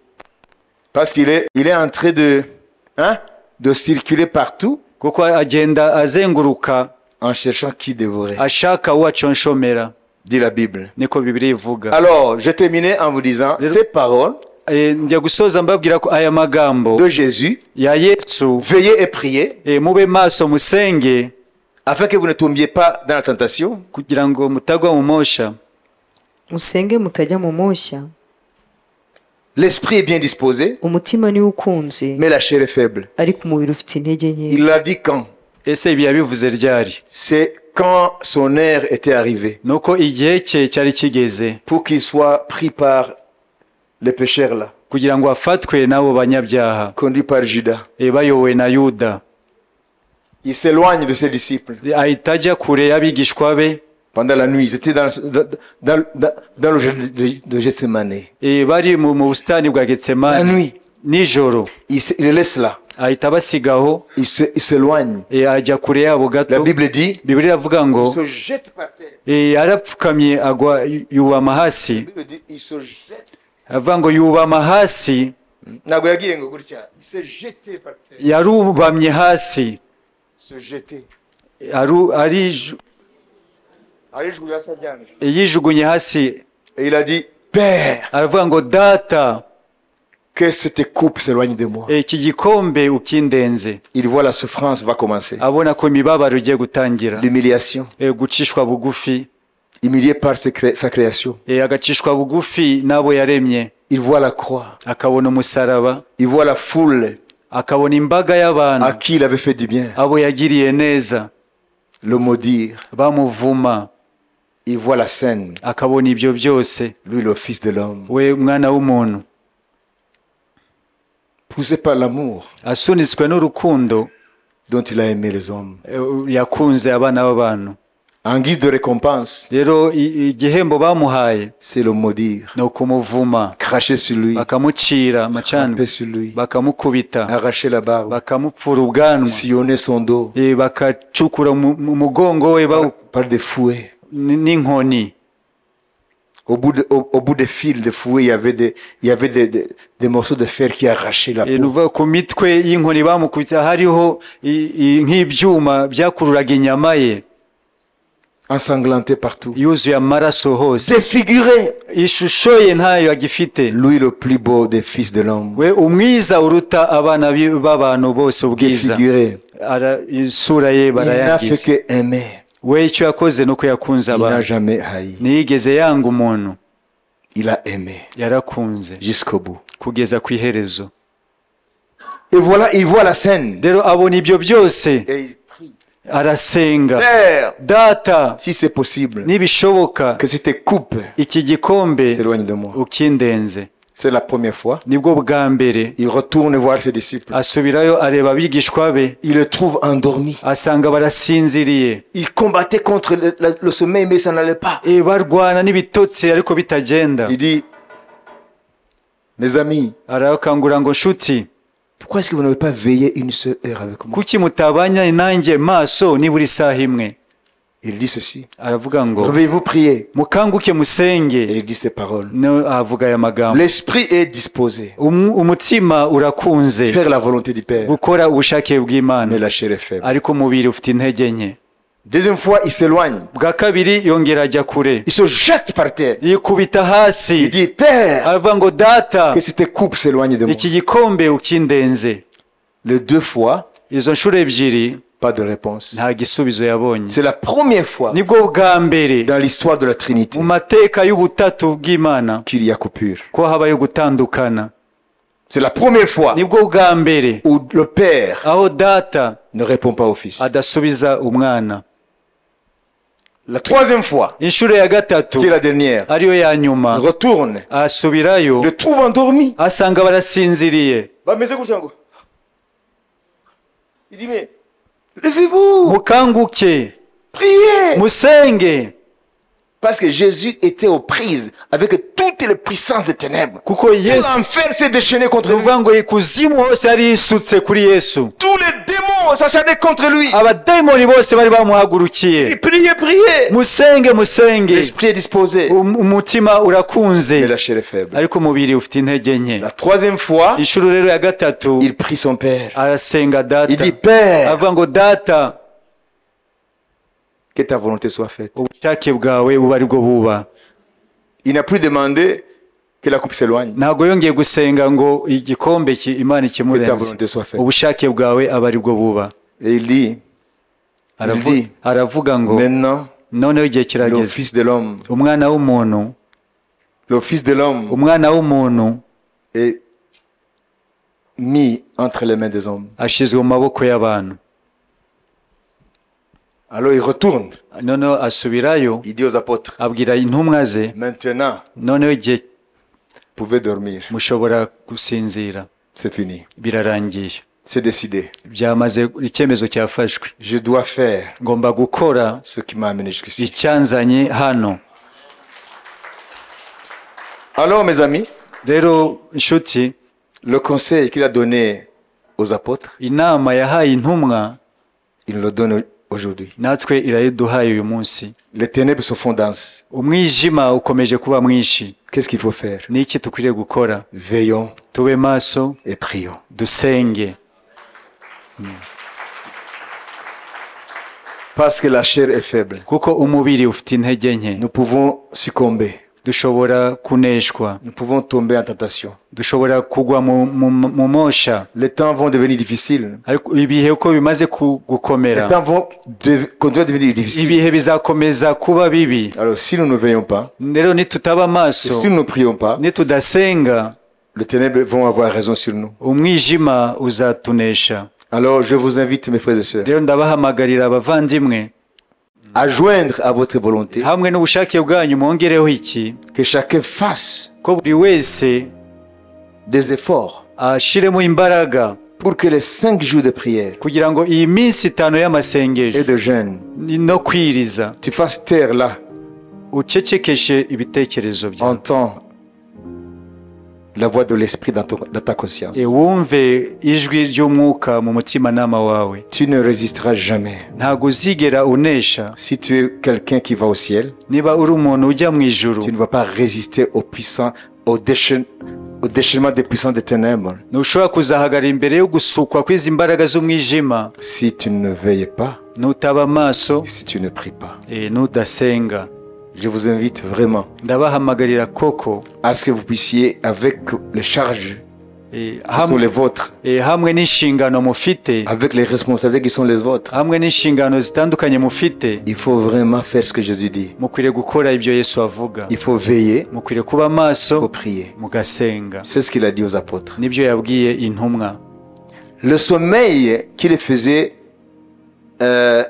Parce qu'il est en train de circuler partout kuko agenda azenguruka en cherchant qui dévorer. ashaka uwo aconshomera, Dit la Bible. niko Bibiliya ivuga. Alors, je terminais en vous disant ces paroles Njya gusoza mbabwira ko aya magambo de Jésus. ya Yesu, Veillez et priez mube maso musenge afin que vous ne tombiez pas dans la tentation. kugira ngo mutagwa mu mosha. musenge mutajya mu moshya. L'esprit est bien disposé, Umutima niwo ukunze mais la chair est faible. ariko umubiri ufite intege nke. Il l'a dit quand? Ese ibi yabivuze ryari? C'est quand son heure était arrivée Nuko igihe cye cyari kigeze pour qu'il soit pris par les pécheurs là, kugira ngo afatwe n'abo banyabyaha, conduit par Judas. bayobowe na Yuda. Il s'éloigne de ses disciples Ahita ajya kure y'abigishwa be, pendant la nuit. Ils étaient dans le jardin de Gethsemane. bari mu busitani bwa La Getsemani nuit, nijoro. il les laisse là. Ahita abasigaho, Il s'éloigne. ajya kure yabo La gato. Bible dit, Bibiliya iravuga il ngo se jette par terre. yarapfukamye agwa yubama La hasi. Bible dit, il se jette. Avuga ngo yubama hasi, Ntabwo yagiye ngo gutya. Il s'est jeté par terre. yarubamye hasi, Se jeter. Arijugunya hasi aryamye. yijugunye hasi. Et il a dit, Père, Aravuga ngo data, que cette coupe s'éloigne de moi. iki gikombe ukindenze. Il voit la souffrance va commencer. Abona ko imibabaro igiye gutangira, L'humiliation. gucishwa bugufi, Humilié par sa création. agacishwa bugufi n'abo yaremye. Il voit la croix. Akabona umusaraba, Il voit la foule akabona imbaga à y'abantu, qui il avait fait du bien. abo yagiriye neza, Le maudire. bamuvuma. Il voit la scène. Akabona ibyo byose, Lui, le Fils de l'homme. we mwana w'umuntu, Poussé par l'amour asunitswe n'urukundo dont il a aimé les hommes. yakunze abana b'abantu. En guise de récompense, Rero igihembo bamuhaye c'est le maudire. ni ukumuvuma, Cracher sur lui. bakamucira amacandwe, Taper sur lui. bakamukubita, Arracher la barbe. bakamupfura ubwanwa, Sillonner son dos bakacukura mu mugongo we par des fouets. n'inkoni. Au bout des fils de fouet, il y avait des morceaux de fer qui arrachaient la peau. Nuva ku mitwe y'inkoni bamukubita hariho nk'ibyuma byakururaga inyama ye, Ensanglanté partout. yuzuye amaraso hose, Défiguré. ishusho ye ntayo agifite. Lui, le plus beau des fils de l'homme. We umwiza uruta abana b'abantu bose ubwiza. Défiguré. Isura ye Il n'a fait barayangiza. que aimer. We icyo yakoze ni uko yakunze Il n'a abantu, jamais haï. ntiyigeze yanga umuntu, Il a aimé yarakunze jusqu'au bout. kugeza ku iherezo. Et voilà, il voit la scène. Rero abona ibyo byose, Et il prie. arasenga, Père, data, si c'est possible, nibishoboka que cette coupe iki gikombe s'éloigne de moi. ukindenze. C'est la première fois. Nibwo bwa mbere Il retourne voir ses disciples. asubirayo areba abigishwa be, Il le trouve endormi. asanga barasinziriye, Il combattait contre le sommeil, mais ça n'allait pas. barwana n'ibitotsi ariko bitagenda. Il dit, mes amis, Arakangura ngo nshuti, pourquoi est-ce que vous n'avez pas veillé une seule heure avec moi? kuki mutabanya nanjye maso nibura isaha imwe? Il dit ceci. Aravuga ngo Réveillez-vous, priez. mukanguke Et musenge. il dit ces paroles. No, avuga aya magambo. L'esprit est disposé. Umutima urakunze Faire la volonté du Père. gukora ubushake Mais bw'Imana, la chair est faible. ariko umubiri ufite intege nke. Deuxième fois, il s'éloigne. Bwa kabiri yongera ajya kure, Il se jette par terre. yikubita Il hasi, dit, Père, aravuga ngo data, que cette coupe s'éloigne de moi. iki gikombe ukindenze. Les deux fois, Izo nshuro ebyiri pas de réponse. nta gisubizo yabonye. C'est la première fois Nibwo bwa mbere dans l'histoire de la Trinité mu mateka y'ubutatu bw'Imana qu'il y a coupure. ko habayo gutandukana. C'est la première fois Nibwo bwa mbere où le Père aho data ne répond pas au Fils. adasubiza umwana. La troisième fois, Inshuro ya gatatu qui est la dernière, ariyo ya il nyuma, retourne, asubirayo le trouve endormi. asanga barasinziriye. Il dit, mais levez-vous, Mukanguke, priez. musenge, Parce que Jésus était aux prises avec toutes les puissances des ténèbres. kuko Tout Yesu l'enfer s'est déchaîné contre lui. uvuga ngo ikuzimu hose yari yisutse kuri Yesu. Tous les démons démons s'acharnaient contre lui. abadayimoni bose bari bamuhagurukiye. Et priez. musenge musenge, L'esprit est disposé, umutima mais urakunze la chair est faible. ariko umubiri ufite intege nke. La troisième fois, inshuro rero ya gatatu il prie son père. arasenga Il dit, data, Père, avuga ngo data, que ta volonté soit faite. ubushake bwawe bube ari bwo buba. Il n'a plus demandé que la coupe s'éloigne. ntabwo yongeye gusenga ngo igikombe Imana Que ta ikimurenze, volonté soit faite. ubushake bwawe aba ari bwo buba. Et il dit, dit, aravuga ngo maintenant, noneho igihe le kirageze, Fils de l'homme, umwana w'umuntu umwana w'umuntu est mis entre les mains des hommes. ashyizwe mu maboko y'abantu. Alors il retourne. noneho asubirayo Il dit aux apôtres, abwira intumwa ze, maintenant, noneho igihe vous pouvez dormir. mushobora gusinzira, C'est fini. birarangiye, C'est décidé. byamaze, icyemezo cyafashwe, Je dois faire ngomba gukora ce qui m'a amené jusqu'ici. icyanzanye hano. Alors, mes amis, rero inshuti, le conseil qu'il a donné aux apôtres, inama yahaye intumwa il nous le donne aujourd'hui. natwe irayiduhaye uyu munsi. Les ténèbres se font denses. umwijima ukomeje kuba mwinshi. Qu'est-ce qu'il faut faire? ni iki dukwiriye gukora? Veillons tube maso et prions. dusenge, Parce que la chair est faible. kuko umubiri ufite intege nke. Nous pouvons succomber. dushobora kuneshwa, Nous pouvons tomber en tentation. dushobora kugwa mu mosha. Les temps vont devenir difficiles. ariko ibihe uko bimaze gukomera, Les temps vont continuer à devenir difficiles. ibihe bizakomeza kuba bibi. Alors, si nous ne veillons pas, rero nitutaba et maso, si nous ne prions pas, nitudasenga, les ténèbres vont avoir raison sur nous. umwijima uzatunesha. Alors, je vous invite, mes frères et sœurs, rero ndabahamagarira abavandimwe, à joindre à votre volonté hamwe n'ubushake bwanyu mwongereho iki, que chacun fasse ko buri wese des efforts ashiremo imbaraga pour que les 5 jours de prière kugira ngo iyi minsi 5 y'amasengesho et de jeûne, no kwiriza tu fasses taire là, ucecekeshe ibitekerezo byawe, entends la voix de l'esprit dans ta conscience. wumve ijwi ry'umwuka mu mutima nama wawe. Tu ne résisteras jamais. ntabwo uzigera unesha. Si tu es quelqu'un qui va au ciel, niba uri umuntu ujya mu ijuru, tu ne vas pas résister au déchaînement des puissants des ténèbres. ntushobora kuzahagarara imbere yo gusukwa kw'izi mbaraga z'umwijima Si tu ne veilles pas, nutaba maso, si tu ne pries pas. nudasenga. Je vous invite vraiment ndabahamagarira koko, à ce que vous puissiez, avec les charges qui sont hamwe les vôtres, hamwe n'inshingano mufite, avec les responsabilités qui sont les vôtres, hamwe n'inshingano zitandukanye mufite, il faut vraiment faire ce que Jésus dit. mukwiriye gukora ibyo Yesu avuga. Il faut veiller, mukwiriye kuba il faut maso, prier. mugasenga. C'est ce qu'il a dit aux apôtres. nibyo yabwiye intumwa. Le sommeil qui les faisait,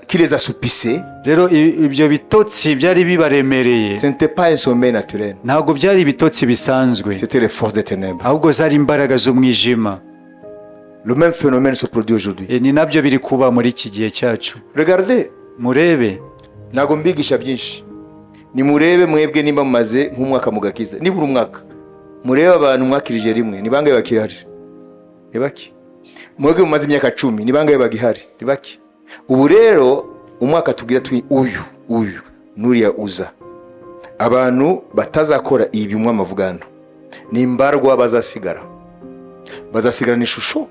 qui les assoupissait, rero ibyo bitotsi byari bibaremereye, ce n'était pas un sommeil naturel. ntabwo byari ibitotsi bisanzwe, C'était les forces des ténèbres. ahubwo zari imbaraga z'umwijima. Le même phénomène se produit aujourd'hui. ni nabyo biri kuba muri iki gihe cyacu. Regardez, murebe, ntabwo mbigisha byinshi. Nimurebe mwebwe nimba mumaze nk'umwaka mugakiza. Nibura umwaka. Murebe abantu mwakirije rimwe. Ni bangahe bakihari? Ni bake. Mwebwe mumaze imyaka 10. Ni bangahe bagihari? Ni bake. Ubu rero umwaka tugira uyu nuriya uza. Abantu batazakora ibi umwami avugana. Ni imbarwa bazasigara. Bazasigara n'ishusho.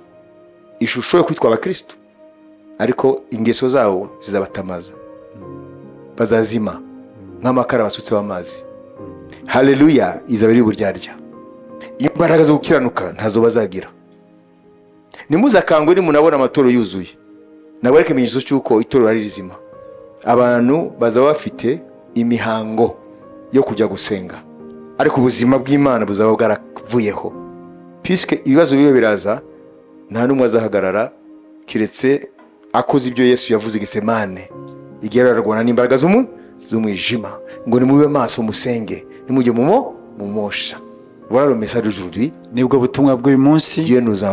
Ishusho yo kwitwa abakristo. Ariko ingeso zabo zizabatamaza. Bazazima nk'amakara basutse w'amazi. Haleluya, izabiri uburyarya. Imbaraga zo gukiranuka ntazo bazagira. Nimuzakangwe nimunabona amatoro yuzuye. Nabareke ikimenyetso cy'uko itorero ari rizima. Abantu bazaba bafite imihango yo kujya gusenga, ariko ubuzima bw'Imana buzaba bwaravuyeho. Puisque ibibazo bibe biraza, nta n'umwe azahagarara kiretse akoze ibyo Yesu yavuze Getsemane, igihe ararwana n'imbaraga z'umwijima, ngo nimube maso musenge, nimujye mu mosha. Voilà le message d'aujourd'hui. nibwo butumwa bw'uyu munsi. Dieu nous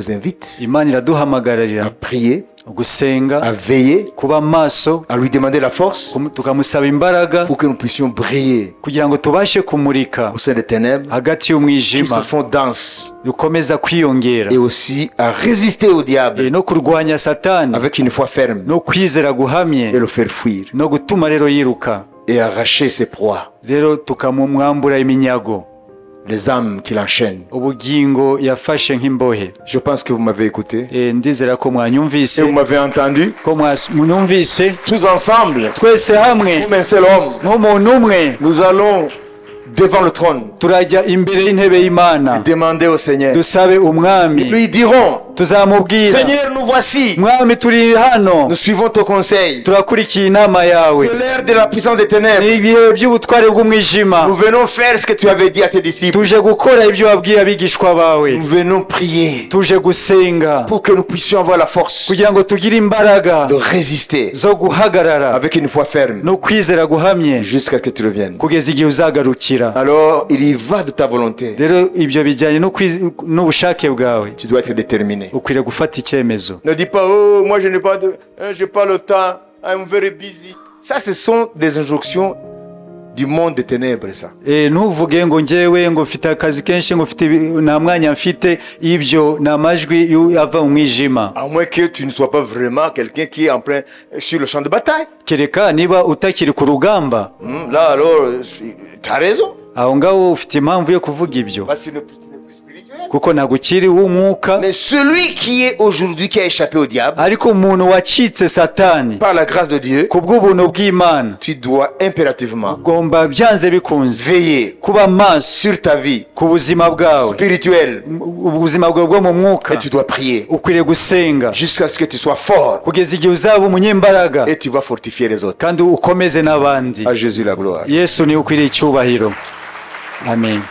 invite Imana iraduhamagarira à prier, gusenga à veiller, kuba maso à lui demander la force tukamusaba imbaraga pour que nous puissions briller kugira ngo tubashe kumurika au sein des ténèbres, hagati qui y'umwijima se font denses, rukomeza kwiyongera et aussi à résister au diable no kurwanya satani avec une foi ferme no kwizera guhamye et le faire fuir no gutuma rero yiruka et arracher ses proies, rero tukamumwambura iminyago les âmes qui l'enchaînent. ubugingo yafashe nk'imbohe. Je pense que vous m'avez écouté Ndizera ko mwanyumvise et vous m'avez entendu. ko mwumvise Tous ensemble, twese hamwe comme un seul homme, nk'umuntu umwe nous allons devant le trône turajya imbere y'intebe y'Imana demander au Seigneur. dusabe umwami Lui dirons, tuzamubwira Seigneur, nous voici, mwami turi hano nous suivons ton conseil. turakurikiye inama yawe C'est l'heure de la puissance des ténèbres. ni ibihe by'ubutware bw'umwijima Nous venons faire ce que tu avais dit à tes disciples. tuje gukora ibyo wabwiye abigishwa bawe Nous venons prier tuje gusenga pour que nous puissions avoir la force kugira ngo tugire imbaraga de résister zo guhagarara avec une foi ferme no kwizera guhamye jusqu'à ce que tu reviennes. kugeza igihe uzagarukira. Alors, il y va de ta volonté. rero ibyo bijyanye n'ubushake bwawe Tu dois être déterminé. ukwiriye gufata icyemezo. Ne dis pas, oh, moi je n'ai pas j'ai pas le temps, I'm very busy. Ça, ce sont des injonctions du monde des ténèbres, ça. Ntuvuge ngo njyewe ngo mfite akazi kenshi ngo mfite nta mwanya mfite, ibyo ni amajwi ava mu mwijima. À moins que tu ne sois pas vraiment quelqu'un qui est en plein sur le champ de bataille. Kereka niba utakiri ku rugamba. Là, alors, tu as raison. Aho ngaho ufite impamvu yo kuvuga ibyo. Parce que tu n'es plus spirituel. Kuko ntabwo ukiri w'umwuka. Mais celui qui est aujourd'hui, qui a échappé au diable, ariko umuntu wacitse satani par la grâce de Dieu, ku bw'ubuntu bw'Imana, tu dois impérativement ugomba byanze bikunze veiller kuba maso sur ta vie ku buzima bwawe spirituelle. ubuzima bwawe bwo mu mwuka. Et tu dois prier ukwiriye gusenga jusqu'à ce que tu sois fort. kugeza igihe uzaba umunyembaraga Et tu vas fortifier les autres. kandi ukomeze n'abandi. À Jésus la gloire. Yesu niwe ukwiriye icyubahiro. Amen.